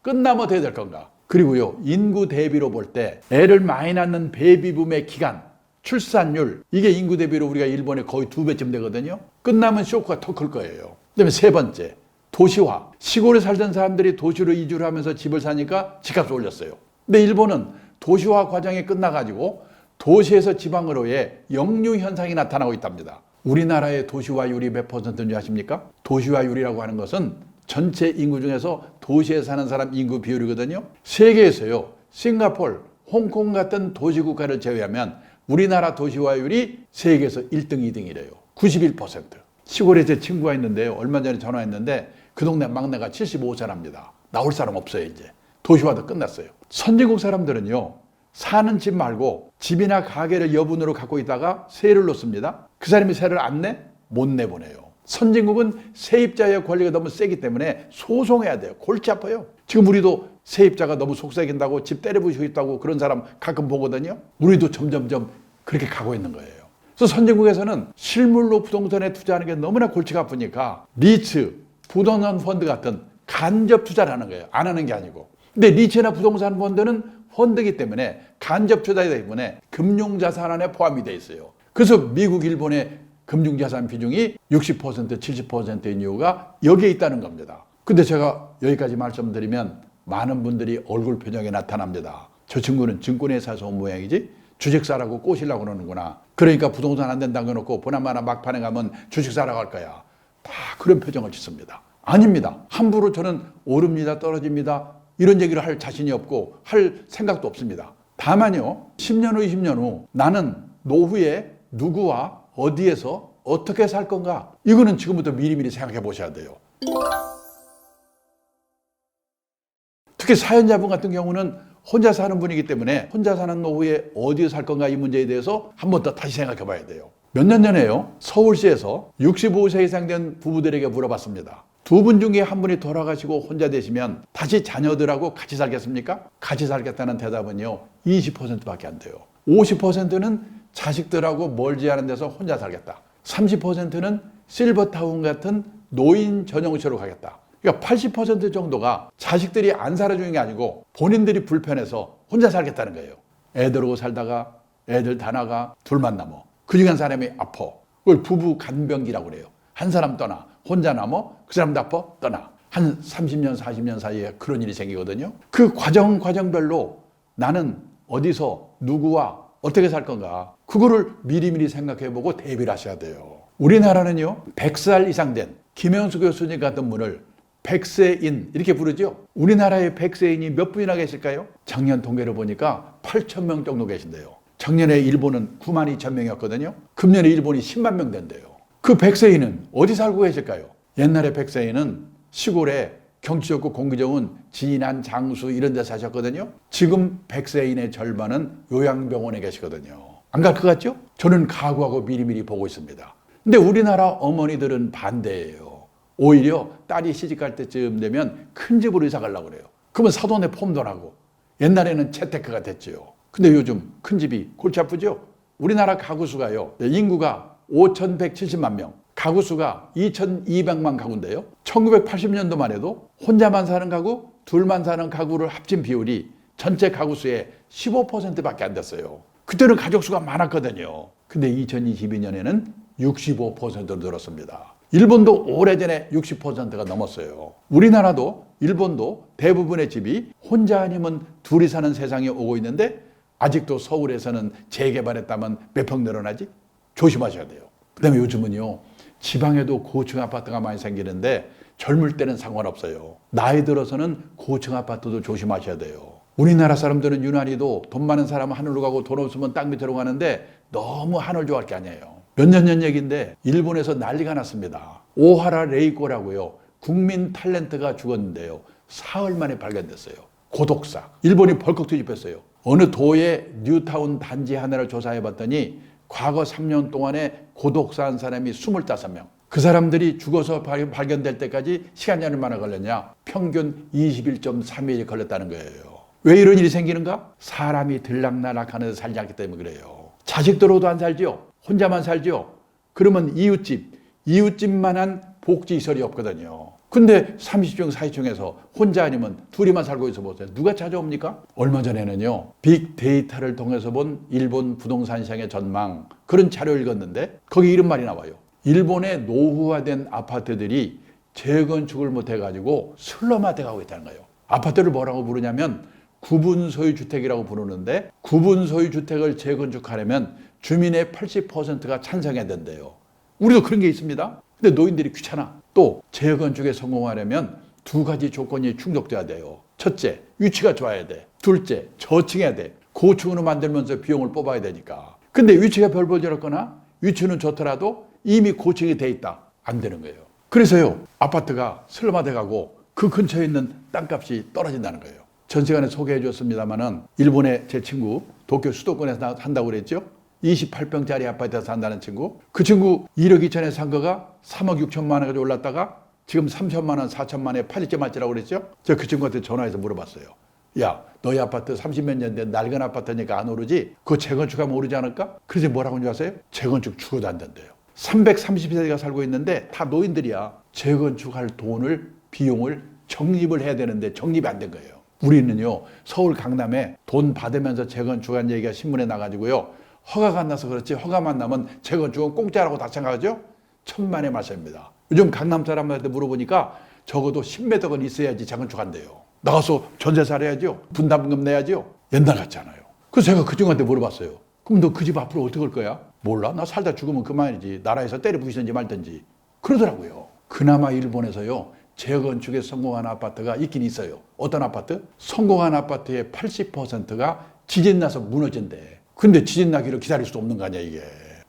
끝나면 어떻게 될 건가? 그리고요, 인구 대비로 볼 때 애를 많이 낳는 베이비붐의 기간, 출산율, 이게 인구 대비로 우리가 일본의 거의 2배쯤 되거든요. 끝나면 쇼크가 더 클 거예요. 그다음에 세 번째, 도시화. 시골에 살던 사람들이 도시로 이주를 하면서 집을 사니까 집값을 올렸어요. 근데 일본은 도시화 과정이 끝나가지고 도시에서 지방으로의 역류 현상이 나타나고 있답니다. 우리나라의 도시화율이 몇 %인지 아십니까? 도시화율이라고 하는 것은 전체 인구 중에서 도시에 사는 사람 인구 비율이거든요. 세계에서요, 싱가포르, 홍콩 같은 도시국가를 제외하면 우리나라 도시화율이 세계에서 1등, 2등이래요. 91%. 시골에 제 친구가 있는데요. 얼마 전에 전화했는데 그 동네 막내가 75세랍니다. 나올 사람 없어요, 이제. 도시화도 끝났어요. 선진국 사람들은요, 사는 집 말고 집이나 가게를 여분으로 갖고 있다가 세를 놓습니다. 그 사람이 세를 안 내? 못 내보내요. 선진국은 세입자의 권리가 너무 세기 때문에 소송해야 돼요. 골치 아파요. 지금 우리도 세입자가 너무 속삭인다고 집 때려부시고 있다고 그런 사람 가끔 보거든요. 우리도 점점점 그렇게 가고 있는 거예요. 그래서 선진국에서는 실물로 부동산에 투자하는 게 너무나 골치가 아프니까 리츠, 부동산 펀드 같은 간접 투자를 하는 거예요. 안 하는 게 아니고. 근데 리츠나 부동산 펀드는 펀드이기 때문에 간접 투자이기 때문에 금융자산 안에 포함이 돼 있어요. 그래서 미국, 일본의 금융자산 비중이 60%, 70%인 이유가 여기에 있다는 겁니다. 근데 제가 여기까지 말씀드리면 많은 분들이 얼굴 표정에 나타납니다. 저 친구는 증권회사에서 온 모양이지 주식사라고 꼬시려고 그러는구나. 그러니까 부동산 안 된다고 해놓고 보나마나 막판에 가면 주식사라고 할 거야. 다 그런 표정을 짓습니다. 아닙니다. 함부로 저는 오릅니다, 떨어집니다, 이런 얘기를 할 자신이 없고 할 생각도 없습니다. 다만요, 10년 후, 20년 후 나는 노후에 누구와 어디에서 어떻게 살 건가? 이거는 지금부터 미리미리 생각해 보셔야 돼요. 특히 사연자분 같은 경우는 혼자 사는 분이기 때문에 혼자 사는 노후에 어디에 살 건가 이 문제에 대해서 한 번 더 다시 생각해 봐야 돼요. 몇 년 전에요, 서울시에서 65세 이상 된 부부들에게 물어봤습니다. 두 분 중에 한 분이 돌아가시고 혼자 되시면 다시 자녀들하고 같이 살겠습니까? 같이 살겠다는 대답은요, 20%밖에 안 돼요. 50%는 자식들하고 멀지 않은 데서 혼자 살겠다. 30%는 실버타운 같은 노인 전용시로 가겠다. 그러니까 80% 정도가 자식들이 안 살아주는 게 아니고 본인들이 불편해서 혼자 살겠다는 거예요. 애들하고 살다가 애들 다 나가 둘만 남어. 그 중에 한 사람이 아파. 그걸 부부 간병기라고 그래요. 한 사람 떠나. 혼자 남어. 그 사람도 아파. 떠나. 한 30년, 40년 사이에 그런 일이 생기거든요. 그 과정별로 나는 어디서 누구와 어떻게 살 건가. 그거를 미리미리 생각해보고 대비를 하셔야 돼요. 우리나라는요, 100살 이상 된 김영수 교수님 같은 분을 100세인 이렇게 부르죠. 우리나라의 100세인이 몇 분이나 계실까요? 작년 통계를 보니까 8,000명 정도 계신데요. 작년에 일본은 92,000명이었거든요. 금년에 일본이 10만 명 된대요. 그 100세인은 어디 살고 계실까요? 옛날에 100세인은 시골에 경치 좋고 공기 좋은 진안, 장수 이런 데 사셨거든요. 지금 100세인의 절반은 요양병원에 계시거든요. 안 갈 것 같죠? 저는 각오하고 미리미리 보고 있습니다. 근데 우리나라 어머니들은 반대예요. 오히려 딸이 시집갈 때쯤 되면 큰 집으로 이사 가려고 그래요. 그러면 사돈의 폼도 나고 옛날에는 재테크가 됐죠. 근데 요즘 큰 집이 골치 아프죠? 우리나라 가구 수가요, 인구가 5,170만 명, 가구 수가 2,200만 가구인데요. 1980년도만 해도 혼자만 사는 가구, 둘만 사는 가구를 합친 비율이 전체 가구 수의 15%밖에 안 됐어요. 그때는 가족 수가 많았거든요. 근데 2022년에는 65%로 늘었습니다. 일본도 오래전에 60%가 넘었어요. 우리나라도 일본도 대부분의 집이 혼자 아니면 둘이 사는 세상에 오고 있는데 아직도 서울에서는 재개발했다면 몇 평 늘어나지? 조심하셔야 돼요. 그 다음에 요즘은요, 지방에도 고층 아파트가 많이 생기는데 젊을 때는 상관없어요. 나이 들어서는 고층 아파트도 조심하셔야 돼요. 우리나라 사람들은 유난히도 돈 많은 사람은 하늘로 가고 돈 없으면 땅 밑으로 가는데 너무 하늘 좋아할 게 아니에요. 몇 년 전 얘기인데 일본에서 난리가 났습니다. 오하라 레이코라고요, 국민 탤런트가 죽었는데요, 사흘 만에 발견됐어요. 고독사. 일본이 벌컥 뒤집혔어요. 어느 도의 뉴타운 단지 하나를 조사해 봤더니 과거 3년 동안에 고독사한 사람이 25명. 그 사람들이 죽어서 발견될 때까지 시간이 얼마나 걸렸냐? 평균 21.3일이 걸렸다는 거예요. 왜 이런 일이 생기는가? 사람이 들락날락하는 데서 살지 않기 때문에 그래요. 자식들로도 안 살죠. 혼자만 살죠. 그러면 이웃집만한 복지시설이 없거든요. 근데 30층, 40층에서 혼자 아니면 둘이만 살고 있어 보세요. 누가 찾아옵니까? 얼마 전에는요, 빅데이터를 통해서 본 일본 부동산 시장의 전망, 그런 자료를 읽었는데 거기 이런 말이 나와요. 일본의 노후화된 아파트들이 재건축을 못해가지고 슬럼화돼 가고 있다는 거예요. 아파트를 뭐라고 부르냐면 구분 소유 주택이라고 부르는데, 구분 소유 주택을 재건축하려면 주민의 80%가 찬성해야 된대요. 우리도 그런 게 있습니다. 근데 노인들이 귀찮아. 또 재건축에 성공하려면 두 가지 조건이 충족돼야 돼요. 첫째, 위치가 좋아야 돼. 둘째, 저층해야 돼. 고층으로 만들면서 비용을 뽑아야 되니까. 근데 위치가 별볼저렇거나 위치는 좋더라도 이미 고층이 돼 있다. 안 되는 거예요. 그래서요, 아파트가 슬럼화돼 가고 그 근처에 있는 땅값이 떨어진다는 거예요. 전 시간에 소개해 줬습니다만은 일본의 제 친구 도쿄 수도권에서 산다고 그랬죠. 28평짜리 아파트에서 산다는 친구. 그 친구 1억 2천에 산 거가 3억 6천만 원까지 올랐다가 지금 3천만 원, 4천만 원에 팔릴지 말지라고 그랬죠. 제가 그 친구한테 전화해서 물어봤어요. 야, 너희 아파트 30몇 년 된 낡은 아파트니까 안 오르지? 그거 재건축하면 오르지 않을까? 그래서 뭐라고 하는지 아세요? 재건축 죽어도 안 된대요. 330세대가 살고 있는데 다 노인들이야. 재건축할 돈을, 비용을 적립을 해야 되는데 적립이 안 된 거예요. 우리는요, 서울 강남에 돈 받으면서 재건축한 얘기가 신문에 나가지고요, 허가가 안 나서 그렇지, 허가만 나면 재건축은 공짜라고 다 생각하죠? 천만의 말씀입니다. 요즘 강남 사람들한테 물어보니까 적어도 10m건 있어야지 재건축한대요. 나가서 전세 살아야죠. 분담금 내야죠. 옛날 같잖아요. 그래서 제가 그 친구한테 물어봤어요. 그럼 너 그 집 앞으로 어떻게 할 거야? 몰라. 나 살다 죽으면 그만이지. 나라에서 때려 부시든지 말든지. 그러더라고요. 그나마 일본에서요, 재건축에 성공한 아파트가 있긴 있어요. 어떤 아파트? 성공한 아파트의 80%가 지진 나서 무너진대. 근데 지진 나기를 기다릴 수 없는 거 아니야, 이게.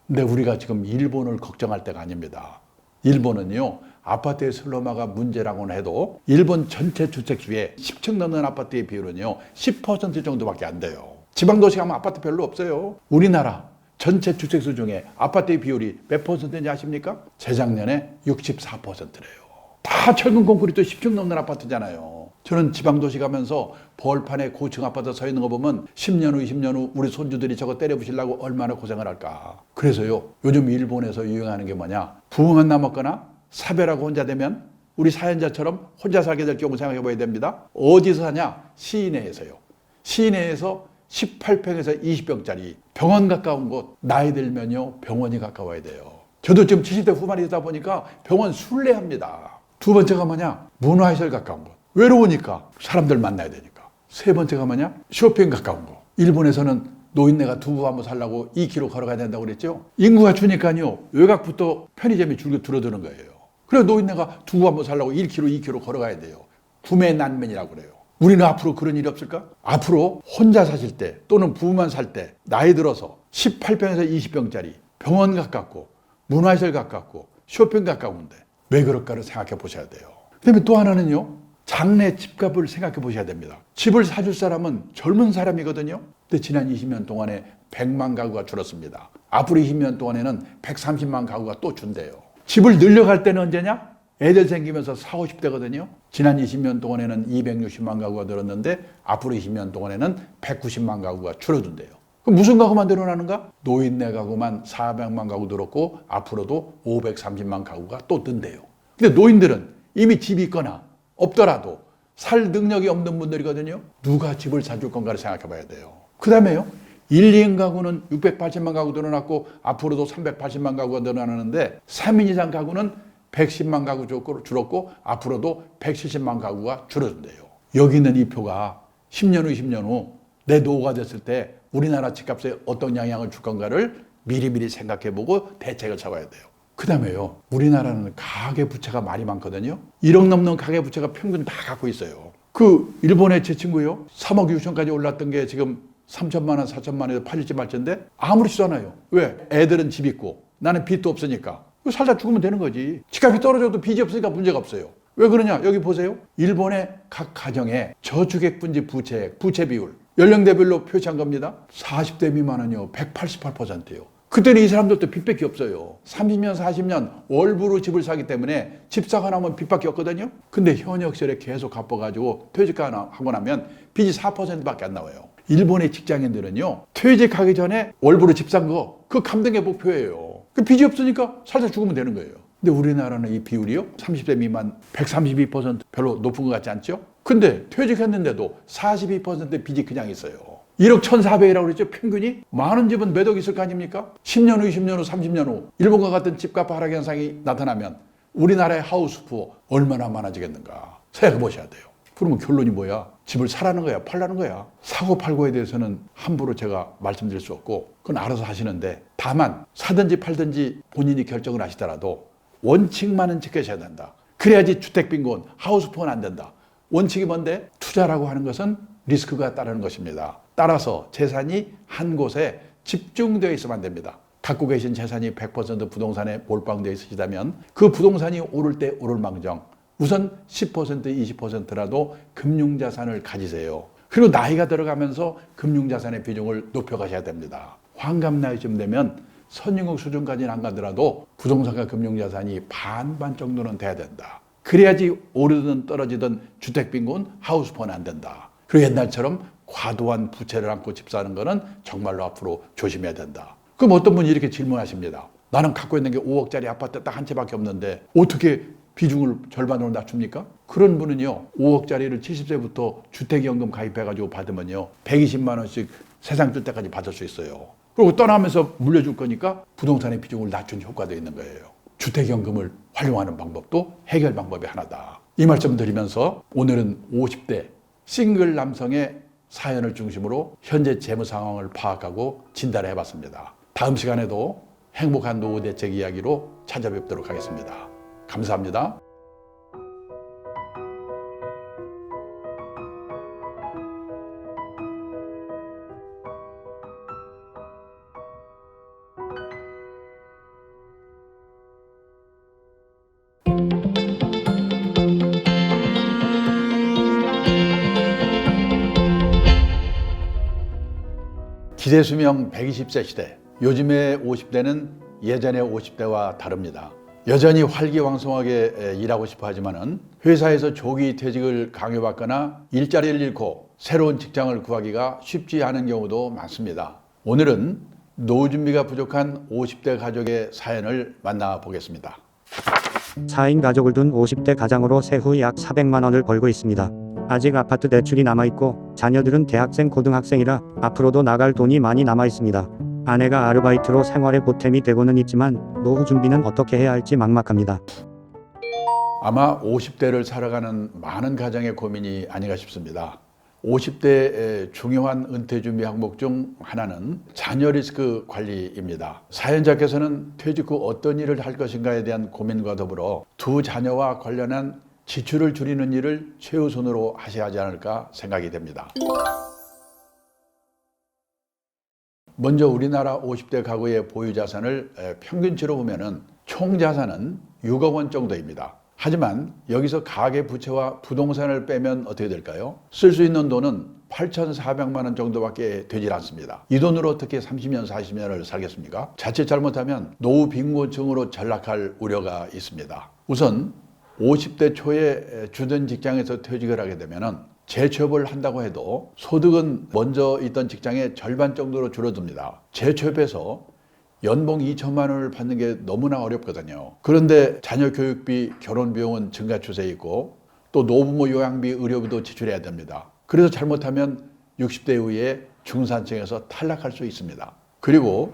근데 우리가 지금 일본을 걱정할 때가 아닙니다. 일본은요, 아파트의 슬럼화가 문제라고는 해도 일본 전체 주택수의 10층 넘는 아파트의 비율은요 10% 정도밖에 안 돼요. 지방도시 가면 아파트 별로 없어요. 우리나라 전체 주택수 중에 아파트의 비율이 몇 퍼센트인지 아십니까? 재작년에 64%래요. 다 철근 콘크리트 10층 넘는 아파트잖아요. 저는 지방도시 가면서 벌판에 고층 아파트 서 있는 거 보면 10년 후 20년 후 우리 손주들이 저거 때려 부시려고 얼마나 고생을 할까. 그래서요, 요즘 일본에서 유행하는 게 뭐냐, 부흥한 남았거나 사별하고 혼자 되면 우리 사연자처럼 혼자 살게 될 경우 생각해 봐야 됩니다. 어디서 사냐? 시내에서요. 시내에서 18평에서 20평짜리 병원 가까운 곳, 나이 들면요 병원이 가까워야 돼요. 저도 지금 70대 후반이 되다 보니까 병원 순례합니다. 두 번째가 뭐냐? 문화시설 가까운 곳. 외로우니까 사람들 만나야 되니까. 세 번째가 뭐냐? 쇼핑 가까운 곳. 일본에서는 노인네가 두부 한번 살려고 2km 걸어가야 된다고 그랬죠. 인구가 주니까요 외곽부터 편의점이 줄어드는 거예요. 그래서 노인네가 두부 한번 살려고 1km, 2km 걸어가야 돼요. 구매 난민이라고 그래요. 우리는 앞으로 그런 일이 없을까? 앞으로 혼자 사실 때 또는 부부만 살 때 나이 들어서 18평에서 20평짜리 병원 가깝고 문화시설 가깝고 쇼핑 가까운데 왜 그럴까를 생각해 보셔야 돼요. 그다음에 또 하나는요, 장래 집값을 생각해 보셔야 됩니다. 집을 사줄 사람은 젊은 사람이거든요. 근데 지난 20년 동안에 100만 가구가 줄었습니다. 앞으로 20년 동안에는 130만 가구가 또 준대요. 집을 늘려갈 때는 언제냐? 애들 생기면서 40, 50대거든요. 지난 20년 동안에는 260만 가구가 늘었는데 앞으로 20년 동안에는 190만 가구가 줄어든대요. 그럼 무슨 가구만 늘어나는가? 노인네 가구만 400만 가구 늘었고 앞으로도 530만 가구가 또 든대요. 근데 노인들은 이미 집이 있거나 없더라도 살 능력이 없는 분들이거든요. 누가 집을 사줄 건가를 생각해 봐야 돼요. 그 다음에요, 1, 2인 가구는 680만 가구 늘어났고 앞으로도 380만 가구가 늘어나는데 3인 이상 가구는 110만 가구 줄었고 앞으로도 170만 가구가 줄어든대요. 여기 있는 이 표가 10년 후 20년 후 내 노후가 됐을 때 우리나라 집값에 어떤 영향을 줄 건가를 미리미리 생각해보고 대책을 잡아야 돼요. 그 다음에요, 우리나라는 가계부채가 말이 많거든요. 1억 넘는 가계부채가 평균 다 갖고 있어요. 그 일본의 제 친구요, 3억 6천까지 올랐던 게 지금 3천만 원, 4천만 원에서 팔릴지 말지인데 아무렇지도 않아요. 왜? 애들은 집 있고 나는 빚도 없으니까 살다 죽으면 되는 거지. 집값이 떨어져도 빚이 없으니까 문제가 없어요. 왜 그러냐? 여기 보세요. 일본의 각 가정의 저주택분지 부채 비율 연령대별로 표시한 겁니다. 40대 미만은요 188%예요. 그때는 이 사람들도 빚밖에 없어요. 30년, 40년 월부로 집을 사기 때문에 집사가 나면 빚밖에 없거든요. 근데 현역 시절에 계속 갚아가지고 퇴직하고 나면 빚이 4%밖에 안 나와요. 일본의 직장인들은요 퇴직하기 전에 월부로 집 산 거 그 감등의 목표예요. 그 빚이 없으니까 살다 죽으면 되는 거예요. 근데 우리나라는 이 비율이요 30대 미만 132% 별로 높은 것 같지 않죠? 근데 퇴직했는데도 42% 빚이 그냥 있어요. 1억 1,400이라고 그랬죠? 평균이? 많은 집은 몇 억 있을 거 아닙니까? 10년 후, 20년 후, 30년 후 일본과 같은 집값 하락 현상이 나타나면 우리나라의 하우스 푸어 얼마나 많아지겠는가 생각해 보셔야 돼요. 그러면 결론이 뭐야? 집을 사라는 거야? 팔라는 거야? 사고 팔고에 대해서는 함부로 제가 말씀드릴 수 없고 그건 알아서 하시는데, 다만 사든지 팔든지 본인이 결정을 하시더라도 원칙만은 지켜셔야 된다. 그래야지 주택빈곤, 하우스푸어는 안 된다. 원칙이 뭔데? 투자라고 하는 것은 리스크가 따르는 것입니다. 따라서 재산이 한 곳에 집중되어 있으면 안 됩니다. 갖고 계신 재산이 100% 부동산에 몰빵되어 있으시다면 그 부동산이 오를 때 오를 망정 우선 10% 20%라도 금융자산을 가지세요. 그리고 나이가 들어가면서 금융자산의 비중을 높여가셔야 됩니다. 환갑 나이쯤 되면 선진국 수준까지는 안 가더라도 부동산과 금융자산이 반반 정도는 돼야 된다. 그래야지 오르든 떨어지든 주택빈곤, 하우스폰은 안 된다. 그리고 옛날처럼 과도한 부채를 안고 집 사는 거는 정말로 앞으로 조심해야 된다. 그럼 어떤 분이 이렇게 질문하십니다. 나는 갖고 있는 게 5억짜리 아파트 딱 한 채밖에 없는데 어떻게 비중을 절반으로 낮춥니까? 그런 분은요, 5억짜리를 70세부터 주택연금 가입해가지고 받으면요, 120만 원씩 세상 뜰 때까지 받을 수 있어요. 그리고 떠나면서 물려줄 거니까 부동산의 비중을 낮춘 효과도 있는 거예요. 주택연금을 활용하는 방법도 해결 방법이 하나다. 이 말씀 드리면서 오늘은 50대 싱글 남성의 사연을 중심으로 현재 재무 상황을 파악하고 진단을 해봤습니다. 다음 시간에도 행복한 노후 대책 이야기로 찾아뵙도록 하겠습니다. 감사합니다. 기대수명 120세 시대, 요즘의 50대는 예전의 50대와 다릅니다. 여전히 활기왕성하게 일하고 싶어 하지만은 회사에서 조기 퇴직을 강요받거나 일자리를 잃고 새로운 직장을 구하기가 쉽지 않은 경우도 많습니다. 오늘은 노후 준비가 부족한 50대 가족의 사연을 만나보겠습니다. 4인 가족을 둔 50대 가장으로 세후 약 400만 원을 벌고 있습니다. 아직 아파트 대출이 남아있고 자녀들은 대학생, 고등학생이라 앞으로도 나갈 돈이 많이 남아있습니다. 아내가 아르바이트로 생활에 보탬이 되고는 있지만 노후 준비는 어떻게 해야 할지 막막합니다. 아마 50대를 살아가는 많은 가정의 고민이 아닌가 싶습니다. 50대의 중요한 은퇴 준비 항목 중 하나는 자녀 리스크 관리입니다. 사연자께서는 퇴직 후 어떤 일을 할 것인가에 대한 고민과 더불어 두 자녀와 관련한 지출을 줄이는 일을 최우선으로 하셔야 하지 않을까 생각이 됩니다. 먼저 우리나라 50대 가구의 보유 자산을 평균치로 보면은 총 자산은 6억 원 정도입니다. 하지만 여기서 가계 부채와 부동산을 빼면 어떻게 될까요? 쓸 수 있는 돈은 8,400만 원 정도밖에 되질 않습니다. 이 돈으로 어떻게 30년, 40년을 살겠습니까? 자칫 잘못하면 노후 빈곤층으로 전락할 우려가 있습니다. 우선 50대 초에 주던 직장에서 퇴직을 하게 되면은 재취업을 한다고 해도 소득은 먼저 있던 직장의 절반 정도로 줄어듭니다. 재취업해서 연봉 2천만 원을 받는 게 너무나 어렵거든요. 그런데 자녀 교육비, 결혼 비용은 증가 추세에 있고 또 노부모 요양비, 의료비도 지출해야 됩니다. 그래서 잘못하면 60대 이후에 중산층에서 탈락할 수 있습니다. 그리고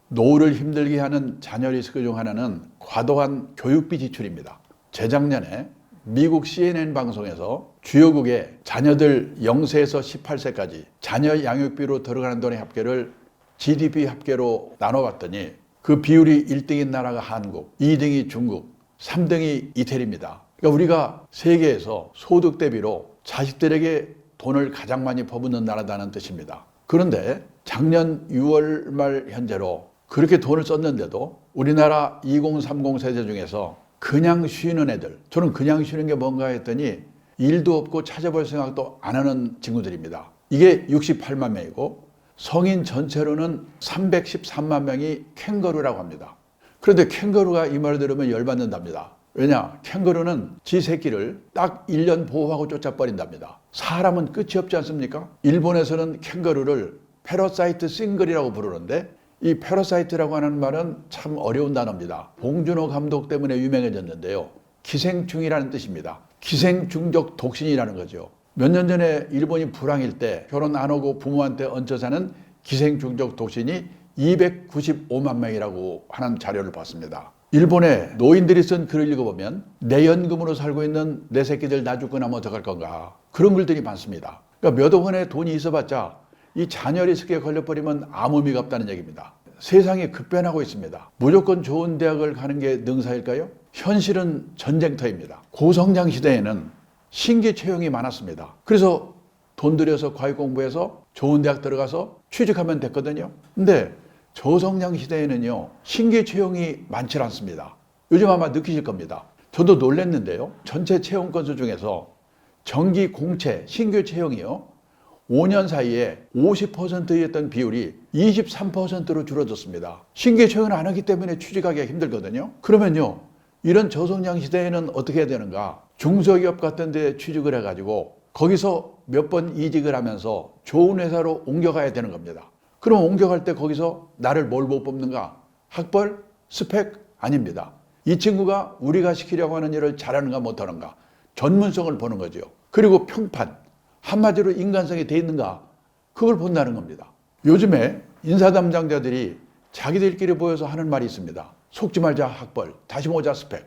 노후를 힘들게 하는 자녀 리스크 중 하나는 과도한 교육비 지출입니다. 재작년에 미국 CNN 방송에서 주요국의 자녀들 0세에서 18세까지 자녀 양육비로 들어가는 돈의 합계를 GDP 합계로 나눠봤더니 그 비율이 1등인 나라가 한국, 2등이 중국, 3등이 이태리입니다. 그러니까 우리가 세계에서 소득 대비로 자식들에게 돈을 가장 많이 퍼붓는 나라다는 뜻입니다. 그런데 작년 6월 말 현재로 그렇게 돈을 썼는데도 우리나라 2030 세대 중에서 그냥 쉬는 애들, 저는 그냥 쉬는 게 뭔가 했더니 일도 없고 찾아볼 생각도 안 하는 친구들입니다. 이게 68만 명이고 성인 전체로는 313만 명이 캥거루라고 합니다. 그런데 캥거루가 이 말을 들으면 열받는답니다. 왜냐? 캥거루는 지 새끼를 딱 1년 보호하고 쫓아버린답니다. 사람은 끝이 없지 않습니까? 일본에서는 캥거루를 패러사이트 싱글이라고 부르는데 이 패러사이트라고 하는 말은 참 어려운 단어입니다. 봉준호 감독 때문에 유명해졌는데요. 기생충이라는 뜻입니다. 기생충적 독신이라는 거죠. 몇 년 전에 일본이 불황일 때 결혼 안 하고 부모한테 얹혀 사는 기생충적 독신이 295만 명이라고 하는 자료를 봤습니다. 일본의 노인들이 쓴 글을 읽어보면 내 연금으로 살고 있는 내 새끼들 나 죽고 나면 어떡할 건가, 그런 글들이 많습니다. 그러니까 몇억 원의 돈이 있어봤자 이 자녀 리스크에 걸려버리면 아무 의미가 없다는 얘기입니다. 세상이 급변하고 있습니다. 무조건 좋은 대학을 가는 게 능사일까요? 현실은 전쟁터입니다. 고성장 시대에는 신기 채용이 많았습니다. 그래서 돈 들여서 과외 공부해서 좋은 대학 들어가서 취직하면 됐거든요. 근데 저성장 시대에는요, 신규 채용이 많지 않습니다. 요즘 아마 느끼실 겁니다. 저도 놀랐는데요. 전체 채용 건수 중에서 정기 공채 신규 채용이요, 5년 사이에 50%였던 비율이 23%로 줄어들었습니다. 신규 채용을 안 하기 때문에 취직하기가 힘들거든요. 그러면요, 이런 저성장 시대에는 어떻게 해야 되는가? 중소기업 같은 데 취직을 해가지고 거기서 몇 번 이직을 하면서 좋은 회사로 옮겨가야 되는 겁니다. 그럼 옮겨갈 때 거기서 나를 뭘 못 뽑는가? 학벌? 스펙? 아닙니다. 이 친구가 우리가 시키려고 하는 일을 잘하는가 못하는가? 전문성을 보는 거죠. 그리고 평판, 한마디로 인간성이 돼 있는가? 그걸 본다는 겁니다. 요즘에 인사 담당자들이 자기들끼리 모여서 하는 말이 있습니다. 속지 말자 학벌, 다시 모자 스펙.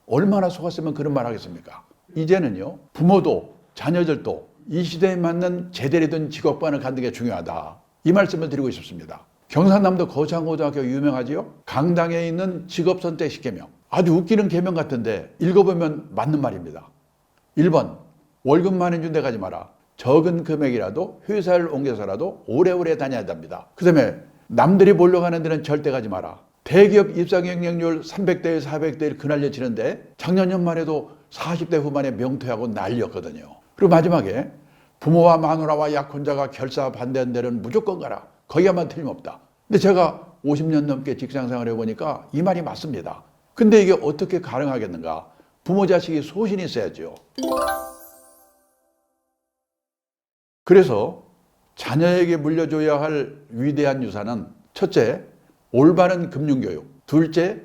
얼마나 속았으면 그런 말 하겠습니까? 이제는요, 부모도 자녀들도 이 시대에 맞는 제대로 된 직업관을 갖는 게 중요하다. 이 말씀을 드리고 싶습니다. 경상남도 거창고등학교 유명하지요? 강당에 있는 직업선택 10계명. 아주 웃기는 계명 같은데 읽어보면 맞는 말입니다. 1번, 월급 많이 준 데 가지 마라. 적은 금액이라도 회사를 옮겨서라도 오래오래 다녀야 합니다. 그 다음에 남들이 몰려가는 데는 절대 가지 마라. 대기업 입사 경쟁률 300대 1, 400대 1 그날려 치는데 작년 연말에도 40대 후반에 명퇴하고 난리였거든요. 그리고 마지막에 부모와 마누라와 약혼자가 결사 반대한 데는 무조건 가라. 거기야만 틀림없다. 근데 제가 50년 넘게 직장생활을 해보니까 이 말이 맞습니다. 근데 이게 어떻게 가능하겠는가? 부모 자식이 소신이 있어야죠. 그래서 자녀에게 물려줘야 할 위대한 유산은 첫째, 올바른 금융교육, 둘째,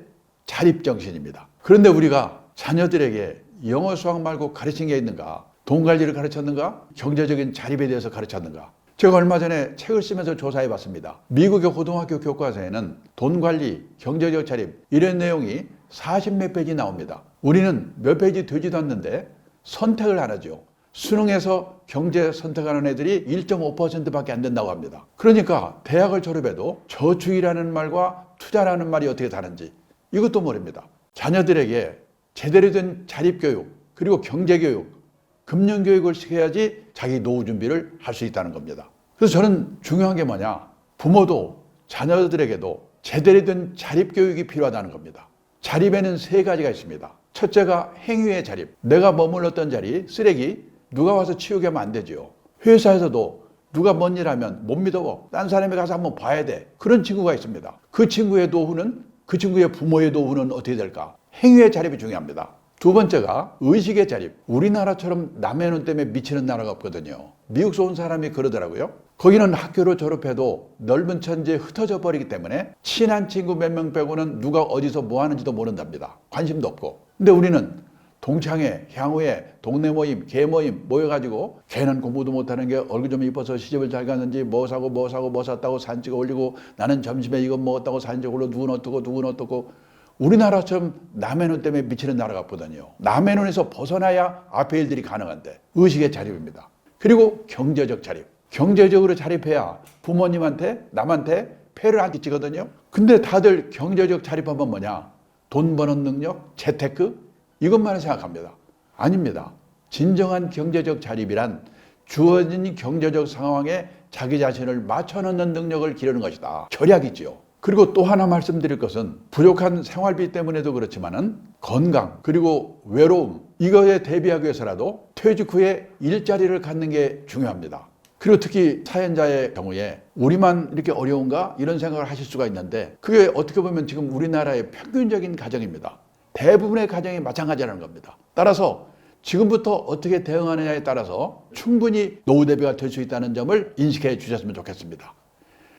자립정신입니다. 그런데 우리가 자녀들에게 영어 수학 말고 가르친 게 있는가? 돈 관리를 가르쳤는가? 경제적인 자립에 대해서 가르쳤는가? 제가 얼마 전에 책을 쓰면서 조사해 봤습니다. 미국의 고등학교 교과서에는 돈 관리, 경제적 자립 이런 내용이 40몇 페이지 나옵니다. 우리는 몇 페이지 되지도 않는데 선택을 안 하죠. 수능에서 경제 선택하는 애들이 1.5%밖에 안 된다고 합니다. 그러니까 대학을 졸업해도 저축이라는 말과 투자라는 말이 어떻게 다른지 이것도 모릅니다. 자녀들에게 제대로 된 자립교육, 그리고 경제교육, 금융교육을 시켜야지 자기 노후 준비를 할 수 있다는 겁니다. 그래서 저는 중요한 게 뭐냐? 부모도 자녀들에게도 제대로 된 자립교육이 필요하다는 겁니다. 자립에는 세 가지가 있습니다. 첫째가 행위의 자립. 내가 머물렀던 자리, 쓰레기, 누가 와서 치우게 하면 안 되죠. 회사에서도 누가 뭔 일 하면 못 믿어. 딴 사람이 가서 한번 봐야 돼. 그런 친구가 있습니다. 그 친구의 노후는, 그 친구의 부모의 노후는 어떻게 될까? 행위의 자립이 중요합니다. 두 번째가 의식의 자립. 우리나라처럼 남의 눈 때문에 미치는 나라가 없거든요. 미국에서 온 사람이 그러더라고요. 거기는 학교를 졸업해도 넓은 천지에 흩어져 버리기 때문에 친한 친구 몇 명 빼고는 누가 어디서 뭐 하는지도 모른답니다. 관심도 없고. 근데 우리는 동창회, 향후회, 동네 모임, 개 모임 모여가지고 걔는 공부도 못하는 게 얼굴 좀 이뻐서 시집을 잘 갔는지 뭐 사고 뭐 샀다고 사진 찍어 올리고 나는 점심에 이거 먹었다고 사진 찍어 올려 누군 어떻고 우리나라처럼 남의 눈 때문에 미치는 나라가 없거든요. 남의 눈에서 벗어나야 앞에 일들이 가능한데 의식의 자립입니다. 그리고 경제적 자립. 경제적으로 자립해야 부모님한테 남한테 폐를 안 끼치거든요. 근데 다들 경제적 자립하면 뭐냐? 돈 버는 능력, 재테크 이것만 생각합니다. 아닙니다. 진정한 경제적 자립이란 주어진 경제적 상황에 자기 자신을 맞춰놓는 능력을 기르는 것이다. 절약이지요. 그리고 또 하나 말씀드릴 것은 부족한 생활비 때문에도 그렇지만은 건강 그리고 외로움 이거에 대비하기 위해서라도 퇴직 후에 일자리를 갖는 게 중요합니다. 그리고 특히 사연자의 경우에 우리만 이렇게 어려운가 이런 생각을 하실 수가 있는데 그게 어떻게 보면 지금 우리나라의 평균적인 가정입니다. 대부분의 가정이 마찬가지라는 겁니다. 따라서 지금부터 어떻게 대응하느냐에 따라서 충분히 노후 대비가 될 수 있다는 점을 인식해 주셨으면 좋겠습니다.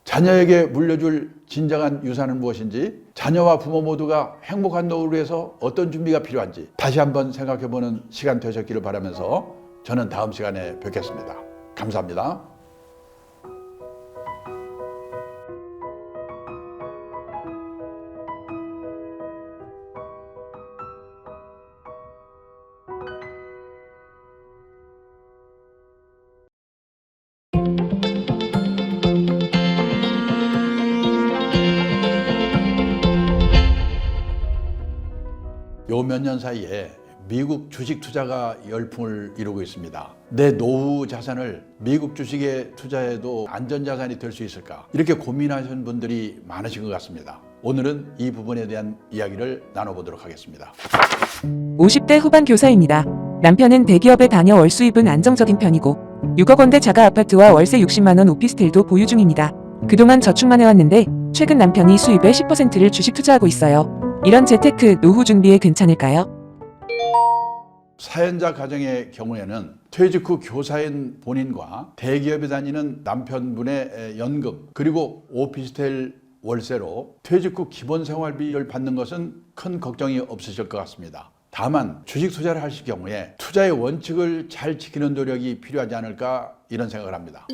자녀에게 물려줄 진정한 유산은 무엇인지, 자녀와 부모 모두가 행복한 노후를 위해서 어떤 준비가 필요한지 다시 한번 생각해보는 시간 되셨기를 바라면서 저는 다음 시간에 뵙겠습니다. 감사합니다. 요 몇 년 사이에 미국 주식 투자가 열풍을 이루고 있습니다. 내 노후 자산을 미국 주식에 투자해도 안전자산이 될 수 있을까? 이렇게 고민하시는 분들이 많으신 것 같습니다. 오늘은 이 부분에 대한 이야기를 나눠보도록 하겠습니다. 50대 후반 교사입니다. 남편은 대기업에 다녀 월 수입은 안정적인 편이고 6억 원대 자가 아파트와 월세 60만 원 오피스텔도 보유 중입니다. 그동안 저축만 해왔는데 최근 남편이 수입의 10%를 주식 투자하고 있어요. 이런 재테크 노후 준비에 괜찮을까요? 사연자 가정의 경우에는 퇴직 후 교사인 본인과 대기업에 다니는 남편분의 연금 그리고 오피스텔 월세로 퇴직 후 기본 생활비를 받는 것은 큰 걱정이 없으실 것 같습니다. 다만 주식 투자를 하실 경우에 투자의 원칙을 잘 지키는 노력이 필요하지 않을까 이런 생각을 합니다.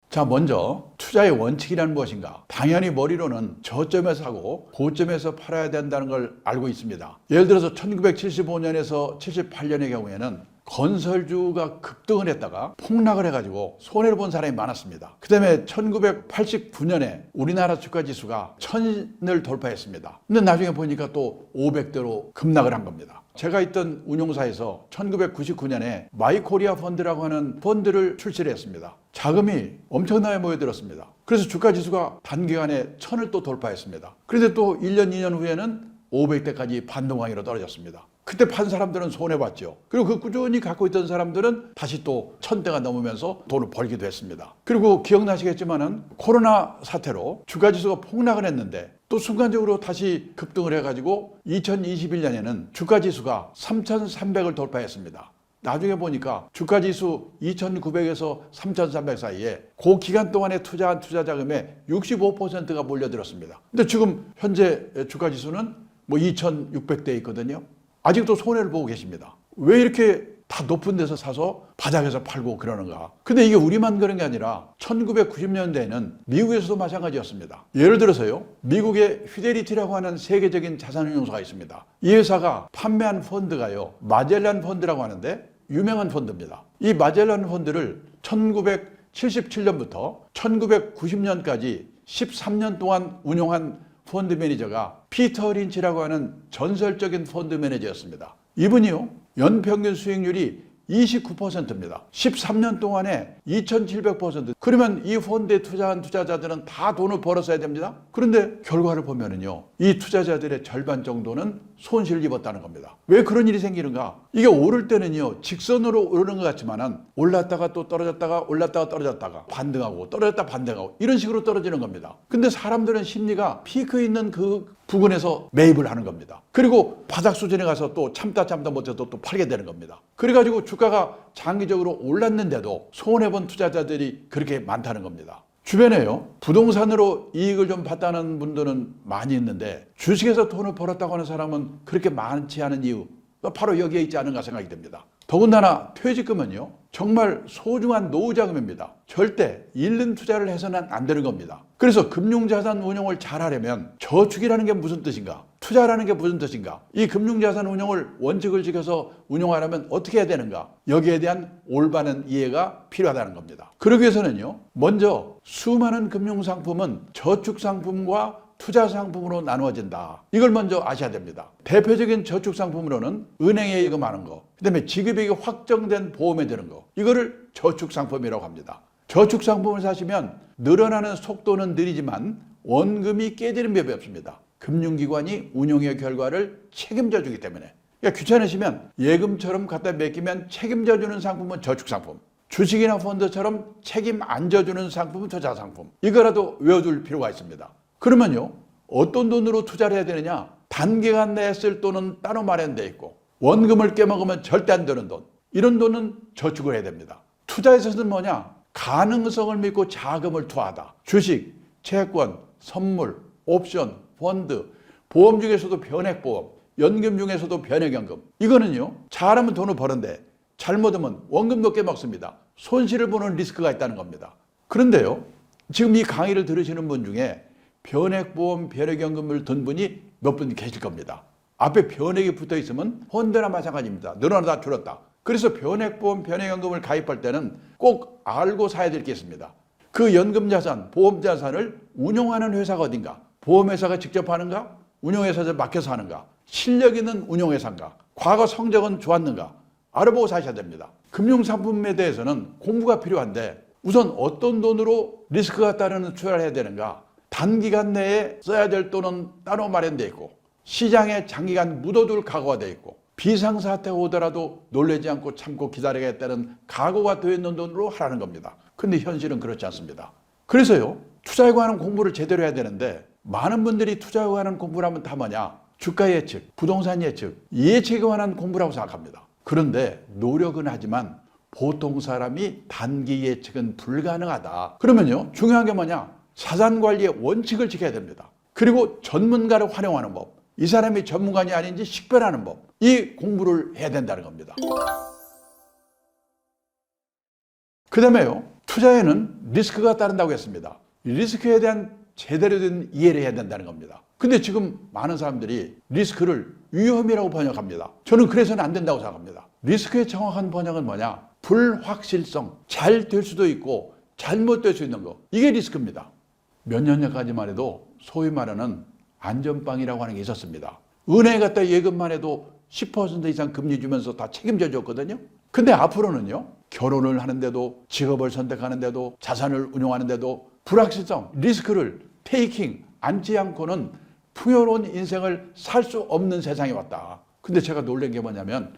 자, 먼저 투자의 원칙이란 무엇인가? 당연히 머리로는 저점에서 사고 고점에서 팔아야 된다는 걸 알고 있습니다. 예를 들어서 1975년에서 78년의 경우에는 건설주가 급등을 했다가 폭락을 해가지고 손해를 본 사람이 많았습니다. 그 다음에 1989년에 우리나라 주가지수가 1000을 돌파했습니다. 근데 나중에 보니까 또 500대로 급락을 한 겁니다. 제가 있던 운용사에서 1999년에 마이코리아 펀드라고 하는 펀드를 출시를 했습니다. 자금이 엄청나게 모여들었습니다. 그래서 주가지수가 단기간에 1000을 또 돌파했습니다. 그런데 또 1년, 2년 후에는 500대까지 반동항이로 떨어졌습니다. 그때 판 사람들은 손해봤죠. 그리고 그 꾸준히 갖고 있던 사람들은 다시 또 1000대가 넘으면서 돈을 벌기도 했습니다. 그리고 기억나시겠지만은 코로나 사태로 주가지수가 폭락을 했는데 또 순간적으로 다시 급등을 해가지고 2021년에는 주가지수가 3300을 돌파했습니다. 나중에 보니까 주가지수 2900에서 3300 사이에 그 기간 동안에 투자한 투자 자금의 65%가 몰려들었습니다. 근데 지금 현재 주가지수는 뭐 2600대 있거든요. 아직도 손해를 보고 계십니다. 왜 이렇게 다 높은 데서 사서 바닥에서 팔고 그러는가? 근데 이게 우리만 그런 게 아니라 1990년대에는 미국에서도 마찬가지였습니다. 예를 들어서요, 미국의 피델리티라고 하는 세계적인 자산운용사가 있습니다. 이 회사가 판매한 펀드가요, 마젤란 펀드라고 하는데 유명한 펀드입니다. 이 마젤란 펀드를 1977년부터 1990년까지 13년 동안 운용한 펀드 매니저가 피터 린치라고 하는 전설적인 펀드 매니저였습니다. 이분이요, 연평균 수익률이 29%입니다. 13년 동안에 2700%. 그러면 이 펀드에 투자한 투자자들은 다 돈을 벌었어야 됩니다. 그런데 결과를 보면은요, 이 투자자들의 절반 정도는 손실을 입었다는 겁니다. 왜 그런 일이 생기는가? 이게 오를 때는요, 직선으로 오르는 것 같지만은 올랐다가 또 떨어졌다가 올랐다가 떨어졌다가 반등하고 떨어졌다 반등하고 이런 식으로 떨어지는 겁니다. 근데 사람들은 심리가 피크 있는 그 부근에서 매입을 하는 겁니다. 그리고 바닥 수준에 가서 또 참다 못해서 또 팔게 되는 겁니다. 그래가지고 주가가 장기적으로 올랐는데도 손해본 투자자들이 그렇게 많다는 겁니다. 주변에요, 부동산으로 이익을 좀 봤다는 분들은 많이 있는데 주식에서 돈을 벌었다고 하는 사람은 그렇게 많지 않은 이유, 바로 여기에 있지 않은가 생각이 듭니다. 더군다나 퇴직금은요, 정말 소중한 노후자금입니다. 절대 잃는 투자를 해서는 안 되는 겁니다. 그래서 금융자산 운용을 잘 하려면 저축이라는 게 무슨 뜻인가? 투자라는 게 무슨 뜻인가? 이 금융자산 운용을 원칙을 지켜서 운용하려면 어떻게 해야 되는가? 여기에 대한 올바른 이해가 필요하다는 겁니다. 그러기 위해서는요, 먼저 수많은 금융상품은 저축상품과 투자상품으로 나누어진다. 이걸 먼저 아셔야 됩니다. 대표적인 저축상품으로는 은행에 예금하는 거, 그 다음에 지급액이 확정된 보험에 드는 거, 이거를 저축상품이라고 합니다. 저축상품을 사시면 늘어나는 속도는 느리지만 원금이 깨지는 법이 없습니다. 금융기관이 운용의 결과를 책임져 주기 때문에. 그러니까 귀찮으시면 예금처럼 갖다 맡기면 책임져 주는 상품은 저축상품, 주식이나 펀드처럼 책임 안 져주는 상품은 투자상품. 이거라도 외워둘 필요가 있습니다. 그러면요, 어떤 돈으로 투자를 해야 되느냐? 단기간 내에 쓸 돈은 따로 마련되어 있고, 원금을 깨먹으면 절대 안 되는 돈, 이런 돈은 저축을 해야 됩니다. 투자에 있어서는 뭐냐? 가능성을 믿고 자금을 투하하다. 주식, 채권, 선물, 옵션, 펀드, 보험 중에서도 변액보험, 연금 중에서도 변액연금. 이거는요, 잘하면 돈을 버는데 잘못하면 원금도 깨먹습니다. 손실을 보는 리스크가 있다는 겁니다. 그런데요, 지금 이 강의를 들으시는 분 중에 변액보험, 변액연금을 든 분이 몇 분 계실 겁니다. 앞에 변액이 붙어 있으면 펀드나 마찬가지입니다. 늘어나다 줄었다. 그래서 변액보험, 변액연금을 가입할 때는 꼭 알고 사야 될 게 있습니다. 그 연금자산, 보험자산을 운용하는 회사가 어딘가? 보험회사가 직접 하는가? 운용회사에 맡겨서 하는가? 실력 있는 운용회사인가, 과거 성적은 좋았는가 알아보고 사셔야 됩니다. 금융상품에 대해서는 공부가 필요한데 우선 어떤 돈으로 리스크가 따르는 투자를 해야 되는가, 단기간 내에 써야 될 돈은 따로 마련되어 있고 시장에 장기간 묻어둘 각오가 되어 있고 비상사태가 오더라도 놀라지 않고 참고 기다리겠다는 각오가 되어 있는 돈으로 하라는 겁니다. 근데 현실은 그렇지 않습니다. 그래서요, 투자에 관한 공부를 제대로 해야 되는데 많은 분들이 투자에 관한 공부를 하면 다 뭐냐? 주가 예측, 부동산 예측, 예측에 관한 공부라고 생각합니다. 그런데 노력은 하지만 보통 사람이 단기 예측은 불가능하다. 그러면요, 중요한 게 뭐냐? 자산 관리의 원칙을 지켜야 됩니다. 그리고 전문가를 활용하는 법, 이 사람이 전문가냐 아닌지 식별하는 법, 이 공부를 해야 된다는 겁니다. 그 다음에요, 투자에는 리스크가 따른다고 했습니다. 리스크에 대한 제대로 된 이해를 해야 된다는 겁니다. 근데 지금 많은 사람들이 리스크를 위험이라고 번역합니다. 저는 그래서는 안 된다고 생각합니다. 리스크의 정확한 번역은 뭐냐? 불확실성, 잘 될 수도 있고 잘못될 수 있는 거, 이게 리스크입니다. 몇 년 전까지만 해도 소위 말하는 안전빵이라고 하는 게 있었습니다. 은행에 갔다 예금만 해도 10% 이상 금리 주면서 다 책임져 줬거든요. 근데 앞으로는요, 결혼을 하는데도, 직업을 선택하는데도, 자산을 운용하는데도 불확실성, 리스크를 테이킹, 앉지 않고는 풍요로운 인생을 살 수 없는 세상이 왔다. 근데 제가 놀란 게 뭐냐면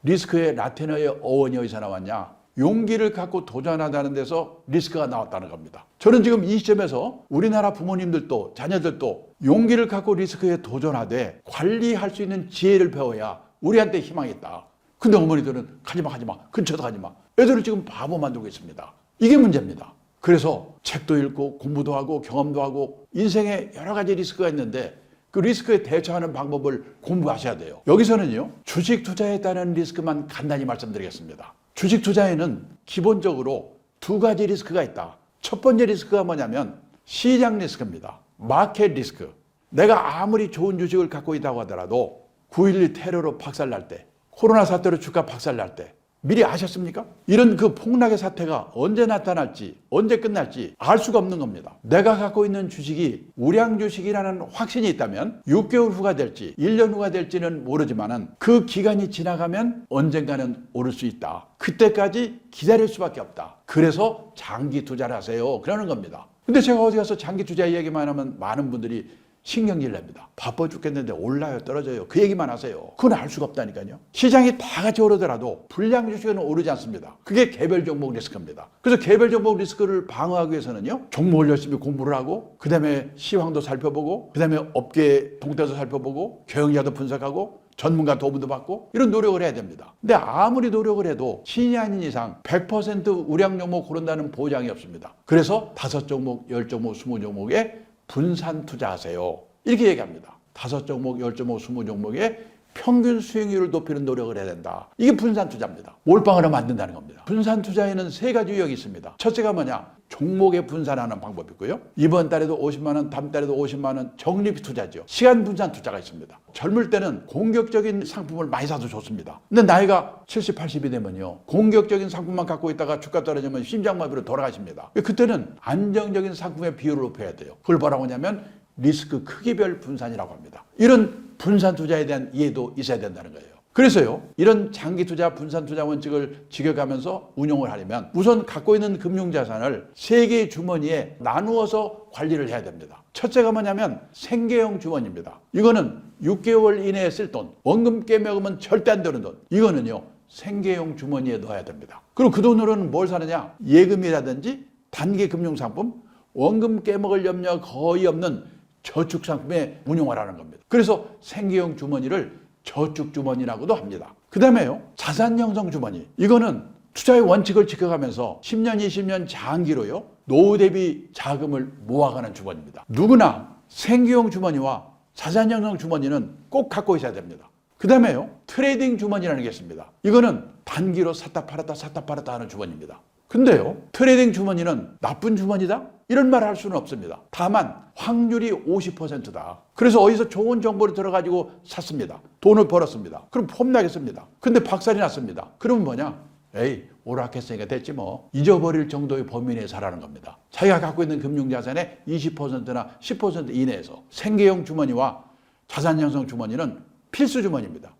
리스크의 라틴어의 어원이 어디서 나왔냐? 용기를 갖고 도전하다는 데서 리스크가 나왔다는 겁니다. 저는 지금 이 시점에서 우리나라 부모님들도 자녀들도 용기를 갖고 리스크에 도전하되 관리할 수 있는 지혜를 배워야 우리한테 희망이 있다. 근데 어머니들은 가지마, 근처도 가지마. 애들을 지금 바보 만들고 있습니다. 이게 문제입니다. 그래서 책도 읽고 공부도 하고 경험도 하고 인생에 여러 가지 리스크가 있는데 그 리스크에 대처하는 방법을 공부하셔야 돼요. 여기서는요, 주식 투자에 따른 리스크만 간단히 말씀드리겠습니다. 주식 투자에는 기본적으로 두 가지 리스크가 있다. 첫 번째 리스크가 뭐냐면 시장 리스크입니다. 마켓 리스크. 내가 아무리 좋은 주식을 갖고 있다고 하더라도 9.12 테러로 박살날 때, 코로나 사태로 주가 박살날 때 미리 아셨습니까? 이런 그 폭락의 사태가 언제 나타날지, 언제 끝날지 알 수가 없는 겁니다. 내가 갖고 있는 주식이 우량 주식이라는 확신이 있다면 6개월 후가 될지 1년 후가 될지는 모르지만은 그 기간이 지나가면 언젠가는 오를 수 있다. 그때까지 기다릴 수밖에 없다. 그래서 장기 투자를 하세요. 그러는 겁니다. 근데 제가 어디 가서 장기 투자 얘기만 하면 많은 분들이 신경질 냅니다. 바빠 죽겠는데 올라요, 떨어져요. 그 얘기만 하세요. 그건 알 수가 없다니까요. 시장이 다 같이 오르더라도 불량 주식은 오르지 않습니다. 그게 개별 종목 리스크입니다. 그래서 개별 종목 리스크를 방어하기 위해서는요, 종목을 열심히 공부를 하고, 그 다음에 시황도 살펴보고, 그 다음에 업계 동태도 살펴보고, 경영자도 분석하고, 전문가 도움도 받고, 이런 노력을 해야 됩니다. 근데 아무리 노력을 해도 신이 아닌 이상 100% 우량 종목 고른다는 보장이 없습니다. 그래서 5종목, 10종목, 20종목에 분산 투자하세요. 이렇게 얘기합니다. 5종목, 10종목, 20종목에 평균 수익률을 높이는 노력을 해야 된다. 이게 분산 투자입니다. 몰빵으로 만든다는 겁니다. 분산 투자에는 3가지 유형이 있습니다. 첫째가 뭐냐? 종목에 분산하는 방법이 있고요. 이번 달에도 50만 원, 다음 달에도 50만 원 적립 투자죠. 시간 분산 투자가 있습니다. 젊을 때는 공격적인 상품을 많이 사도 좋습니다. 근데 나이가 70, 80이 되면요, 공격적인 상품만 갖고 있다가 주가 떨어지면 심장마비로 돌아가십니다. 그때는 안정적인 상품의 비율을 높여야 돼요. 그걸 뭐라고 하냐면 리스크 크기별 분산이라고 합니다. 이런 분산 투자에 대한 이해도 있어야 된다는 거예요. 그래서요, 이런 장기 투자, 분산 투자 원칙을 지켜가면서 운용을 하려면 우선 갖고 있는 금융자산을 3개의 주머니에 나누어서 관리를 해야 됩니다. 첫째가 뭐냐면 생계형 주머니입니다. 이거는 6개월 이내에 쓸 돈, 원금 깨먹으면 절대 안 되는 돈, 이거는요 생계형 주머니에 넣어야 됩니다. 그리고 그 돈으로는 뭘 사느냐? 예금이라든지 단기 금융상품, 원금 깨먹을 염려 거의 없는 저축상품에 운용을 하는 겁니다. 그래서 생계형 주머니를 저축주머니라고도 합니다. 그 다음에요, 자산형성 주머니. 이거는 투자의 원칙을 지켜가면서 10년, 20년 장기로요, 노후 대비 자금을 모아가는 주머니입니다. 누구나 생계형 주머니와 자산형성 주머니는 꼭 갖고 있어야 됩니다. 그 다음에요, 트레이딩 주머니라는 게 있습니다. 이거는 단기로 샀다 팔았다 하는 주머니입니다. 근데요, 트레이딩 주머니는 나쁜 주머니다? 이런 말을 할 수는 없습니다. 다만 확률이 50%다. 그래서 어디서 좋은 정보를 들어가지고 샀습니다. 돈을 벌었습니다. 그럼 폼나겠습니다. 근데 박살이 났습니다. 그러면 뭐냐? 에이, 오락했으니까 됐지 뭐. 잊어버릴 정도의 범위 내에 살아는 겁니다. 자기가 갖고 있는 금융자산의 20%나 10% 이내에서 생계형 주머니와 자산형성 주머니는 필수 주머니입니다.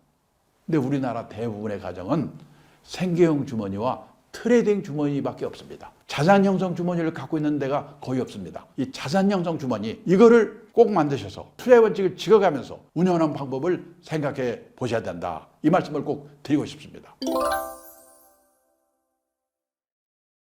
근데 우리나라 대부분의 가정은 생계형 주머니와 트레이딩 주머니밖에 없습니다. 자산 형성 주머니를 갖고 있는 데가 거의 없습니다. 이 자산 형성 주머니, 이거를 꼭 만드셔서 투자의 원칙을 지켜가면서 운영하는 방법을 생각해 보셔야 된다. 이 말씀을 꼭 드리고 싶습니다.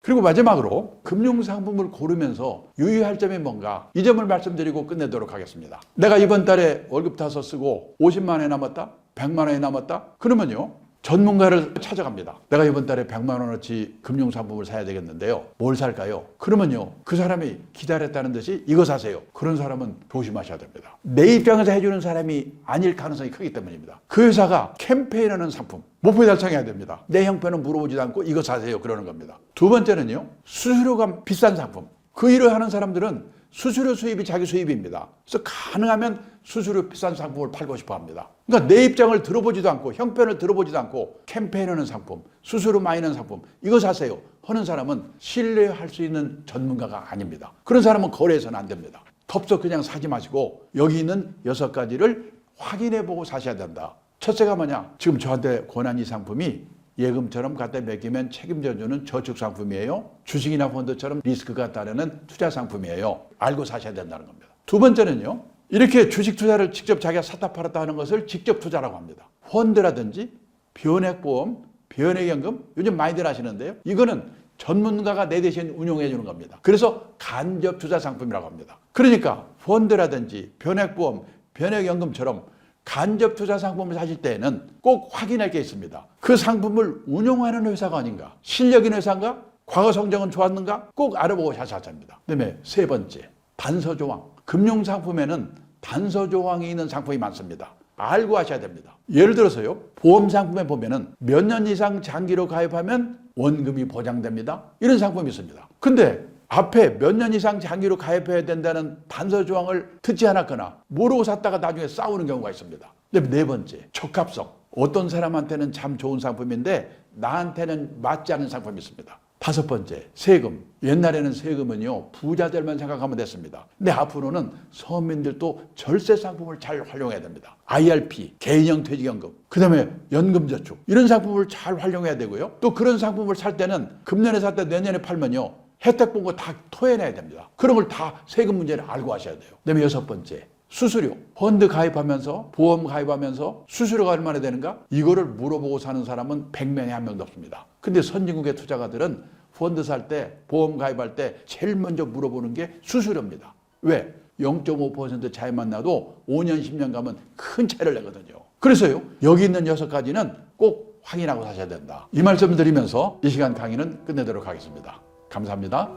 그리고 마지막으로 금융상품을 고르면서 유의할 점이 뭔가, 이 점을 말씀드리고 끝내도록 하겠습니다. 내가 이번 달에 월급 타서 쓰고 50만 원이 남았다? 100만 원이 남았다? 그러면요, 전문가를 찾아갑니다. 내가 이번 달에 100만 원어치 금융상품을 사야 되겠는데요. 뭘 살까요? 그러면요, 그 사람이 기다렸다는 듯이 이거 사세요. 그런 사람은 조심하셔야 됩니다. 내 입장에서 해주는 사람이 아닐 가능성이 크기 때문입니다. 그 회사가 캠페인하는 상품, 목표 달성해야 됩니다. 내 형편은 물어보지도 않고 이거 사세요. 그러는 겁니다. 두 번째는요, 수수료가 비싼 상품. 그 일을 하는 사람들은 수수료 수입이 자기 수입입니다. 그래서 가능하면 수수료 비싼 상품을 팔고 싶어 합니다. 그러니까 내 입장을 들어보지도 않고 형편을 들어보지도 않고 캠페인하는 상품, 수수료 많이 는 상품, 이거 사세요 하는 사람은 신뢰할 수 있는 전문가가 아닙니다. 그런 사람은 거래해서는 안 됩니다. 덥석 그냥 사지 마시고 여기 있는 6가지를 확인해보고 사셔야 된다. 첫째가 뭐냐? 지금 저한테 권한 이 상품이 예금처럼 갖다 맡기면 책임져주는 저축 상품이에요. 주식이나 펀드처럼 리스크가 따르는 투자 상품이에요. 알고 사셔야 된다는 겁니다. 두 번째는요, 이렇게 주식 투자를 직접 자기가 샀다 팔았다 하는 것을 직접 투자라고 합니다. 펀드라든지 변액보험, 변액연금, 요즘 많이들 하시는데요. 이거는 전문가가 내 대신 운용해 주는 겁니다. 그래서 간접 투자 상품이라고 합니다. 그러니까 펀드라든지 변액보험, 변액연금처럼 간접 투자 상품을 사실 때에는 꼭 확인할 게 있습니다. 그 상품을 운용하는 회사가 아닌가? 실력 있는 회사인가? 과거 성적은 좋았는가? 꼭 알아보고 사셔야 합니다. 그다음에 세 번째, 단서조항. 금융상품에는 단서조항이 있는 상품이 많습니다. 알고 하셔야 됩니다. 예를 들어서요, 보험상품에 보면은 몇 년 이상 장기로 가입하면 원금이 보장됩니다. 이런 상품이 있습니다. 근데 앞에 몇 년 이상 장기로 가입해야 된다는 단서조항을 듣지 않았거나 모르고 샀다가 나중에 싸우는 경우가 있습니다. 네 번째, 적합성. 어떤 사람한테는 참 좋은 상품인데 나한테는 맞지 않은 상품이 있습니다. 다섯 번째, 세금. 옛날에는 세금은요, 부자들만 생각하면 됐습니다. 근데 앞으로는 서민들도 절세 상품을 잘 활용해야 됩니다. IRP, 개인형 퇴직연금, 그 다음에 연금저축, 이런 상품을 잘 활용해야 되고요. 또 그런 상품을 살 때는 금년에 살 때 내년에 팔면요, 혜택 본 거 다 토해내야 됩니다. 그런 걸 다 세금 문제를 알고 하셔야 돼요. 그다음에 여섯 번째, 수수료. 펀드 가입하면서, 보험 가입하면서 수수료가 얼마나 되는가? 이거를 물어보고 사는 사람은 100명에 한 명도 없습니다. 근데 선진국의 투자가들은 펀드 살 때, 보험 가입할 때 제일 먼저 물어보는 게 수수료입니다. 왜? 0.5% 차이만 나도 5년, 10년 가면 큰 차이를 내거든요. 그래서요, 여기 있는 6가지는 꼭 확인하고 사셔야 된다. 이 말씀을 드리면서 이 시간 강의는 끝내도록 하겠습니다. 감사합니다.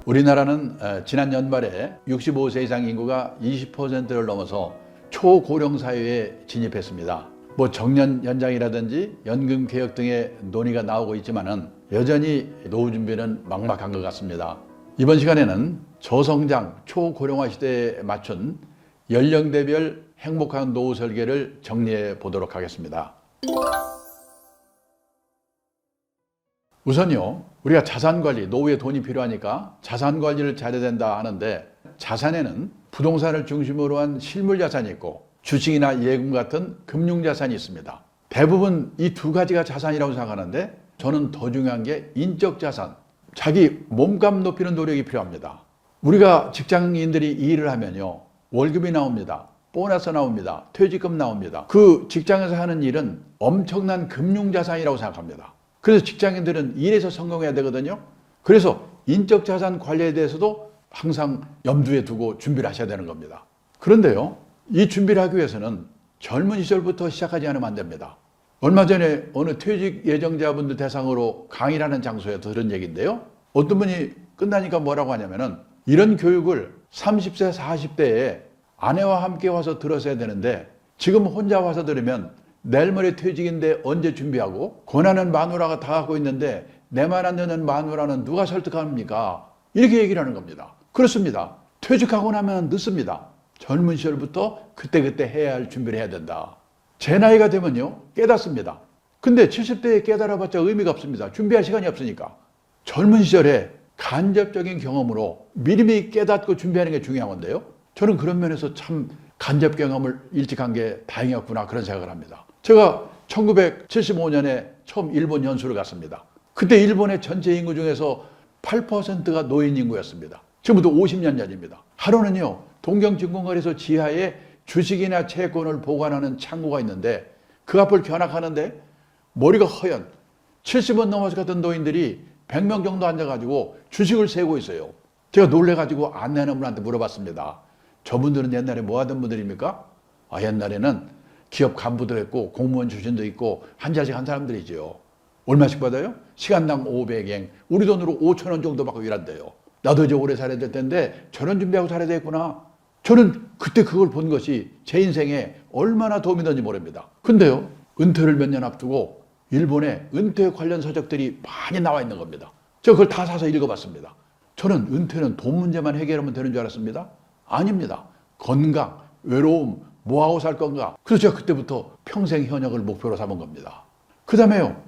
우리나라는 지난 연말에 65세 이상 인구가 20%를 넘어서 초고령 사회에 진입했습니다. 뭐 정년 연장이라든지 연금 개혁 등의 논의가 나오고 있지만은 여전히 노후 준비는 막막한 것 같습니다. 이번 시간에는 저성장 초고령화 시대에 맞춘 연령대별 행복한 노후 설계를 정리해 보도록 하겠습니다. 우선요, 우리가 자산관리, 노후에 돈이 필요하니까 자산관리를 잘해야 된다 하는데, 자산에는 부동산을 중심으로 한 실물자산이 있고 주식이나 예금 같은 금융자산이 있습니다. 대부분 이 두 가지가 자산이라고 생각하는데, 저는 더 중요한 게 인적자산, 자기 몸값 높이는 노력이 필요합니다. 우리가 직장인들이 이 일을 하면요, 월급이 나옵니다. 보너스 나옵니다. 퇴직금 나옵니다. 그 직장에서 하는 일은 엄청난 금융자산이라고 생각합니다. 그래서 직장인들은 일에서 성공해야 되거든요. 그래서 인적자산 관리에 대해서도 항상 염두에 두고 준비를 하셔야 되는 겁니다. 그런데요, 이 준비를 하기 위해서는 젊은 시절부터 시작하지 않으면 안 됩니다. 얼마 전에 어느 퇴직 예정자분들 대상으로 강의를 하는 장소에서 들은 얘기인데요. 어떤 분이 끝나니까 뭐라고 하냐면은, 이런 교육을 30세, 40대에 아내와 함께 와서 들었어야 되는데 지금 혼자 와서 들으면 내일 모레 퇴직인데 언제 준비하고, 권하는 마누라가 다 갖고 있는데 내 말 안 듣는 마누라는 누가 설득합니까? 이렇게 얘기를 하는 겁니다. 그렇습니다. 퇴직하고 나면 늦습니다. 젊은 시절부터 그때그때 해야 할 준비를 해야 된다. 제 나이가 되면요, 깨닫습니다. 근데 70대에 깨달아봤자 의미가 없습니다. 준비할 시간이 없으니까. 젊은 시절에 간접적인 경험으로 미리미리 깨닫고 준비하는 게 중요한 건데요. 저는 그런 면에서 참 간접 경험을 일찍 한 게 다행이었구나 그런 생각을 합니다. 제가 1975년에 처음 일본 연수를 갔습니다. 그때 일본의 전체 인구 중에서 8%가 노인 인구였습니다. 지금부터 50년 전입니다. 하루는요, 동경증권거래소 지하에 주식이나 채권을 보관하는 창고가 있는데 그 앞을 견학하는데 머리가 허연 70원 넘어서 갔던 노인들이 100명 정도 앉아가지고 주식을 세고 있어요. 제가 놀래가지고 안내하는 분한테 물어봤습니다. 저분들은 옛날에 뭐 하던 분들입니까? 옛날에는 기업 간부도 했고 공무원 출신도 있고 한자식 한 사람들이죠. 얼마씩 받아요? 시간당 500엔, 우리 돈으로 5,000원 정도 받고 일한대요. 나도 이제 오래 살아야 될 텐데 저런 준비하고 살아야 되겠구나. 저는 그때 그걸 본 것이 제 인생에 얼마나 도움이 되는지 모릅니다. 근데요, 은퇴를 몇 년 앞두고 일본에 은퇴 관련 서적들이 많이 나와 있는 겁니다. 제가 그걸 다 사서 읽어봤습니다. 저는 은퇴는 돈 문제만 해결하면 되는 줄 알았습니다. 아닙니다. 건강, 외로움, 뭐하고 살 건가. 그래서 제가 그때부터 평생 현역을 목표로 삼은 겁니다. 그 다음에요,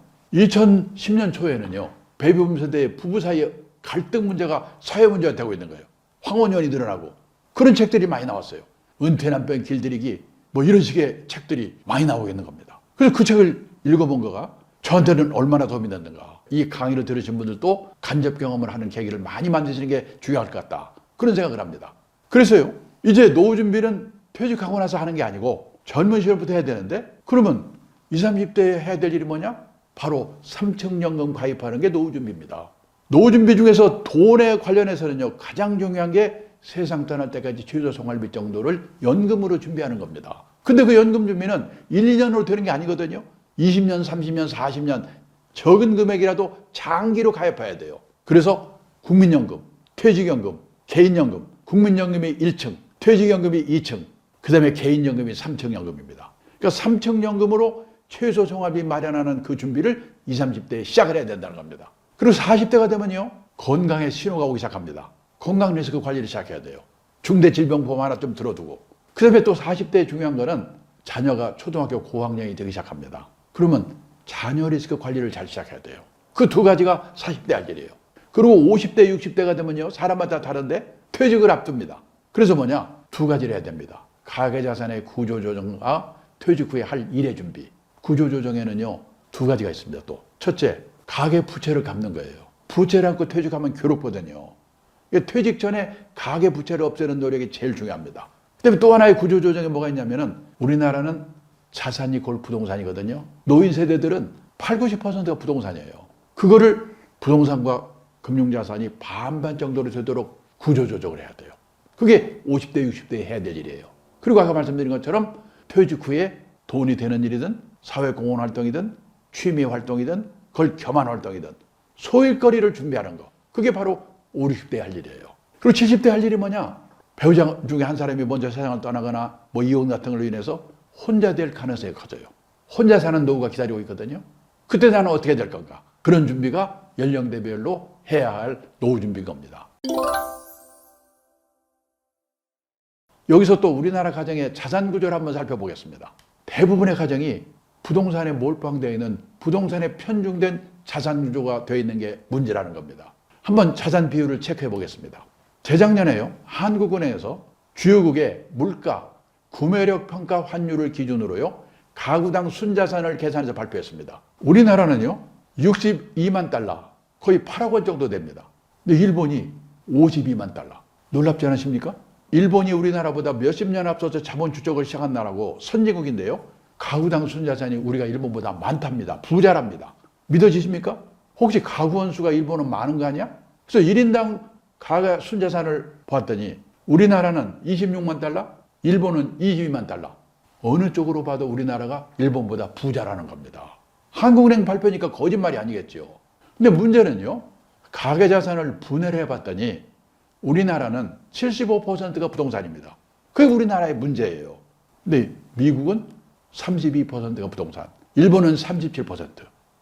2010년 초에는요, 베이비붐 세대의 부부 사이의 갈등 문제가 사회 문제가 되고 있는 거예요. 황혼연이 늘어나고 그런 책들이 많이 나왔어요. 은퇴 남편 길들이기 뭐 이런 식의 책들이 많이 나오고 있는 겁니다. 그래서 그 책을 읽어본 거가 저한테는 얼마나 도움이 됐는가. 이 강의를 들으신 분들도 간접 경험을 하는 계기를 많이 만드시는 게 중요할 것 같다. 그런 생각을 합니다. 그래서요, 이제 노후 준비는 퇴직하고 나서 하는 게 아니고 젊은 시절부터 해야 되는데 그러면 20, 30대에 해야 될 일이 뭐냐? 바로 삼청연금 가입하는 게 노후 준비입니다. 노후 준비 중에서 돈에 관련해서는요, 가장 중요한 게 세상 떠날 때까지 최저 생활비 정도를 연금으로 준비하는 겁니다. 근데 그 연금 준비는 1, 2년으로 되는 게 아니거든요. 20년, 30년, 40년 적은 금액이라도 장기로 가입해야 돼요. 그래서 국민연금, 퇴직연금, 개인연금, 국민연금이 1층, 퇴직연금이 2층, 그 다음에 개인연금이 3층 연금입니다. 그러니까 3층 연금으로 최소 생활비 마련하는 그 준비를 20, 30대에 시작을 해야 된다는 겁니다. 그리고 40대가 되면요, 건강에 신호가 오기 시작합니다. 건강 리스크 관리를 시작해야 돼요. 중대질병보험 하나 좀 들어두고. 그 다음에 또 40대에 중요한 거는 자녀가 초등학교 고학년이 되기 시작합니다. 그러면 자녀 리스크 관리를 잘 시작해야 돼요. 그 두 가지가 40대 할 일이에요. 그리고 50대, 60대가 되면요, 사람마다 다른데 퇴직을 앞둡니다. 그래서 뭐냐? 두 가지를 해야 됩니다. 가계자산의 구조조정과 퇴직 후에 할 일의 준비. 구조조정에는요, 두 가지가 있습니다. 또 첫째, 가계 부채를 갚는 거예요. 부채를 안고 퇴직하면 괴롭거든요. 퇴직 전에 가계 부채를 없애는 노력이 제일 중요합니다. 그다음에 또 하나의 구조조정에 뭐가 있냐면은 우리나라는 자산이 곧 부동산이거든요. 노인 세대들은 80, 90%가 부동산이에요. 그거를 부동산과 금융자산이 반반 정도로 되도록 구조조정을 해야 돼요. 그게 50대, 60대에 해야 될 일이에요. 그리고 아까 말씀드린 것처럼 퇴직 후에 돈이 되는 일이든 사회공헌 활동이든 취미 활동이든 그걸 겸한 활동이든 소일거리를 준비하는 거. 그게 바로 5, 60대에 할 일이에요. 그리고 70대 할 일이 뭐냐? 배우자 중에 한 사람이 먼저 세상을 떠나거나 뭐 이혼 같은 걸로 인해서 혼자 될 가능성이 커져요. 혼자 사는 노후가 기다리고 있거든요. 그때 나는 어떻게 될 건가? 그런 준비가 연령대별로 해야 할 노후 준비인 겁니다. 여기서 또 우리나라 가정의 자산 구조를 한번 살펴보겠습니다. 대부분의 가정이 부동산에 몰빵되어 있는 부동산에 편중된 자산 구조가 되어 있는 게 문제라는 겁니다. 한번 자산 비율을 체크해 보겠습니다. 재작년에요, 한국은행에서 주요국의 물가, 구매력 평가 환율을 기준으로요, 가구당 순자산을 계산해서 발표했습니다. 우리나라는요, 62만 달러, 거의 8억 원 정도 됩니다. 근데 일본이 52만 달러. 놀랍지 않으십니까? 일본이 우리나라보다 몇십 년 앞서서 자본 추적을 시작한 나라고 선진국인데요, 가구당 순자산이 우리가 일본보다 많답니다. 부자랍니다. 믿어지십니까? 혹시 가구 원수가 일본은 많은 거 아니야? 그래서 1인당 가가 순자산을 보았더니 우리나라는 26만 달러, 일본은 22만 달러. 어느 쪽으로 봐도 우리나라가 일본보다 부자라는 겁니다. 한국은행 발표니까 거짓말이 아니겠죠. 근데 문제는요, 가계자산을 분해를 해봤더니 우리나라는 75%가 부동산입니다. 그게 우리나라의 문제예요. 근데 미국은 32%가 부동산, 일본은 37%.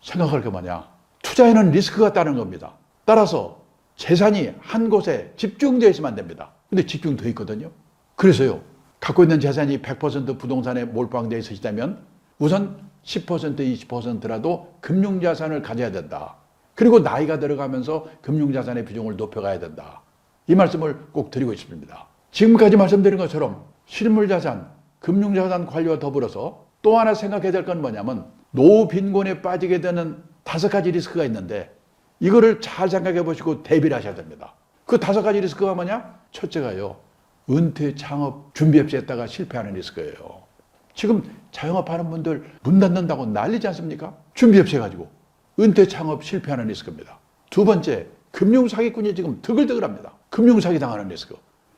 생각할 게 뭐냐? 투자에는 리스크가 따르는 겁니다. 따라서 재산이 한 곳에 집중되어 있으면 안 됩니다. 근데 집중 더 있거든요. 그래서요, 갖고 있는 재산이 100% 부동산에 몰빵되어 있으시다면 우선 10% 20%라도 금융자산을 가져야 된다. 그리고 나이가 들어가면서 금융자산의 비중을 높여가야 된다. 이 말씀을 꼭 드리고 싶습니다. 지금까지 말씀드린 것처럼 실물자산, 금융자산 관리와 더불어서 또 하나 생각해야 될 건 뭐냐면 노후 빈곤에 빠지게 되는 5가지 리스크가 있는데 이거를 잘 생각해 보시고 대비를 하셔야 됩니다. 그 5가지 리스크가 뭐냐? 첫째가요, 은퇴 창업 준비 없이 했다가 실패하는 리스크예요. 지금 자영업하는 분들 문 닫는다고 난리지 않습니까? 준비 없이 해가지고 은퇴 창업 실패하는 리스크입니다. 두 번째, 금융사기꾼이 지금 드글드글합니다. 금융사기 당하는 리스크.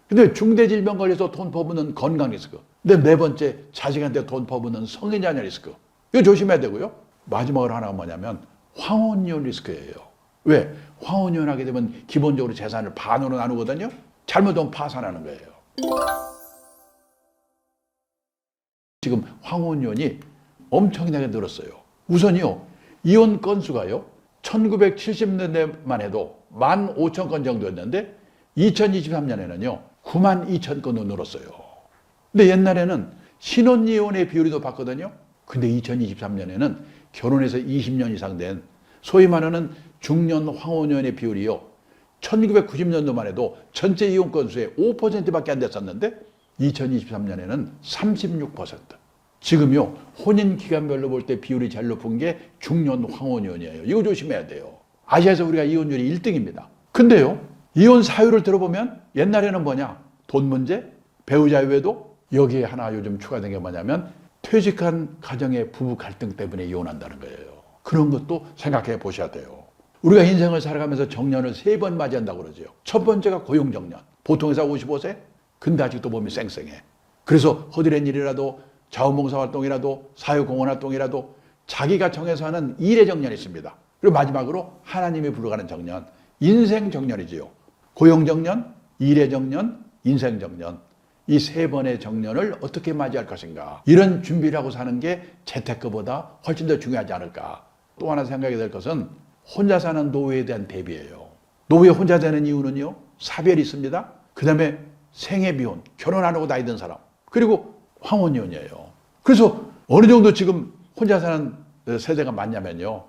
근데 중대질병 걸려서 돈 퍼붓는 건강 리스크. 근데 네 번째, 자식한테 돈 퍼붓는 성인 자녀 리스크. 이거 조심해야 되고요. 마지막으로 하나가 뭐냐면 황혼이혼 리스크예요. 왜? 황혼이혼 하게 되면 기본적으로 재산을 반으로 나누거든요. 잘못하면 파산하는 거예요. 지금 황혼이혼이 엄청나게 늘었어요. 우선요, 이혼 건수가요, 1970년대만 해도 15,000건 정도였는데 2023년에는요 92,000건으로 늘었어요. 근데 옛날에는 신혼이혼의 비율이 높았거든요. 근데 2023년에는 결혼해서 20년 이상 된 소위 말하는 중년 황혼이혼의 비율이요, 1990년도만 해도 전체 이혼 건수의 5%밖에 안 됐었는데 2023년에는 36%. 지금요, 혼인 기간별로 볼 때 비율이 제일 높은 게 중년 황혼이혼이에요. 이거 조심해야 돼요. 아시아에서 우리가 이혼율이 1등입니다. 근데요, 이혼 사유를 들어보면 옛날에는 뭐냐? 돈 문제, 배우자 외에도 여기에 하나 요즘 추가된 게 뭐냐면 퇴직한 가정의 부부 갈등 때문에 이혼한다는 거예요. 그런 것도 생각해 보셔야 돼요. 우리가 인생을 살아가면서 정년을 3번 맞이한다고 그러죠. 첫 번째가 고용정년. 보통 회사 55세? 근데 아직도 몸이 쌩쌩해. 그래서 허드렛 일이라도 자원봉사활동이라도 사회공헌활동이라도 자기가 정해서 하는 일의 정년이 있습니다. 그리고 마지막으로 하나님이 불러가는 정년, 인생 정년이지요. 고용정년, 일의 정년, 인생 정년. 이 3번의 정년을 어떻게 맞이할 것인가. 이런 준비를 하고 사는 게 재테크보다 훨씬 더 중요하지 않을까. 또 하나 생각이 될 것은 혼자 사는 노후에 대한 대비예요. 노후에 혼자 되는 이유는요, 사별이 있습니다. 그 다음에 생애비혼, 결혼 안 하고 나이 든 사람, 그리고 황혼이혼이에요. 그래서 어느 정도 지금 혼자 사는 세대가 많냐면요,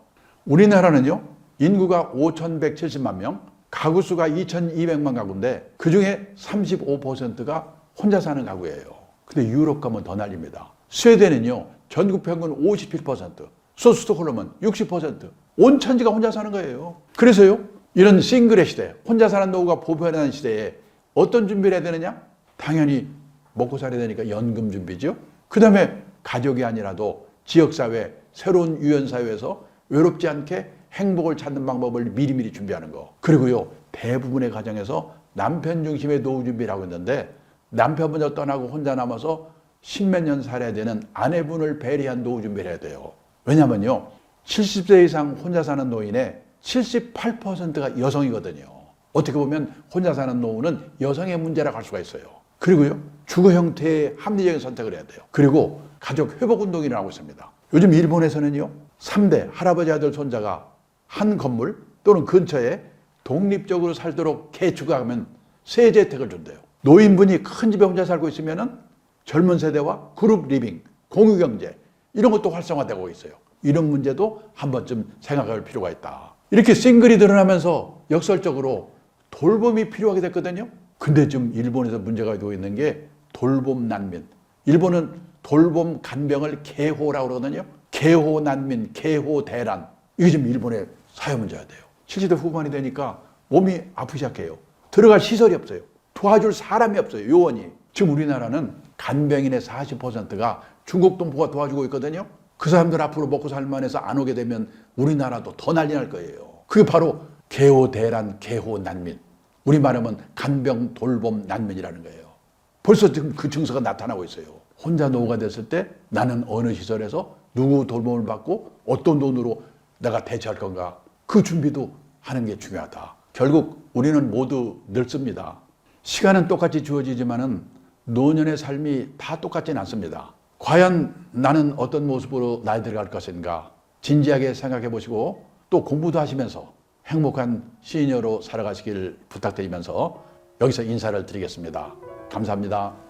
우리나라는요 인구가 5,170만 명, 가구 수가 2,200만 가구인데 그중에 35%가 혼자 사는 가구예요. 근데 유럽 가면 더 난립니다. 스웨덴은요 전국 평균 57%, 스톡홀름은 60%, 온 천지가 혼자 사는 거예요. 그래서요, 이런 싱글의 시대, 혼자 사는 노후가 보편화된 시대에 어떤 준비를 해야 되느냐? 당연히 먹고 살아야 되니까 연금 준비죠. 그 다음에 가족이 아니라도 지역사회, 새로운 유연사회에서 외롭지 않게 행복을 찾는 방법을 미리미리 준비하는 거. 그리고요, 대부분의 가정에서 남편 중심의 노후 준비를 하고 있는데 남편 먼저 떠나고 혼자 남아서 10몇 년 살아야 되는 아내분을 배려한 노후 준비를 해야 돼요. 왜냐면요, 70세 이상 혼자 사는 노인의 78%가 여성이거든요. 어떻게 보면 혼자 사는 노후는 여성의 문제라고 할 수가 있어요. 그리고요, 주거 형태의 합리적인 선택을 해야 돼요. 그리고 가족 회복 운동을 하고 있습니다. 요즘 일본에서는요, 3대 할아버지 아들 손자가 한 건물 또는 근처에 독립적으로 살도록 개축하면 세제 혜택을 준대요. 노인분이 큰 집에 혼자 살고 있으면은 젊은 세대와 그룹 리빙, 공유 경제 이런 것도 활성화되고 있어요. 이런 문제도 한 번쯤 생각할 필요가 있다. 이렇게 싱글이 드러나면서 역설적으로 돌봄이 필요하게 됐거든요. 근데 지금 일본에서 문제가 되고 있는 게 돌봄 난민. 일본은 돌봄 간병을 개호라고 그러거든요. 개호 난민, 개호 대란. 이게 지금 일본의 사회 문제가 돼요. 70대 후반이 되니까 몸이 아프기 시작해요. 들어갈 시설이 없어요. 도와줄 사람이 없어요. 요원이. 지금 우리나라는 간병인의 40%가 중국 동포가 도와주고 있거든요. 그 사람들 앞으로 먹고 살만해서 안 오게 되면 우리나라도 더 난리 날 거예요. 그게 바로 개호 대란, 개호 난민. 우리 말하면 간병 돌봄 난민이라는 거예요. 벌써 지금 그 증서가 나타나고 있어요. 혼자 노후가 됐을 때 나는 어느 시설에서 누구 돌봄을 받고 어떤 돈으로 내가 대처할 건가. 그 준비도 하는 게 중요하다. 결국 우리는 모두 늙습니다. 시간은 똑같이 주어지지만은 노년의 삶이 다 똑같지는 않습니다. 과연 나는 어떤 모습으로 나이 들어갈 것인가 진지하게 생각해 보시고 또 공부도 하시면서 행복한 시니어로 살아가시길 부탁드리면서 여기서 인사를 드리겠습니다. 감사합니다.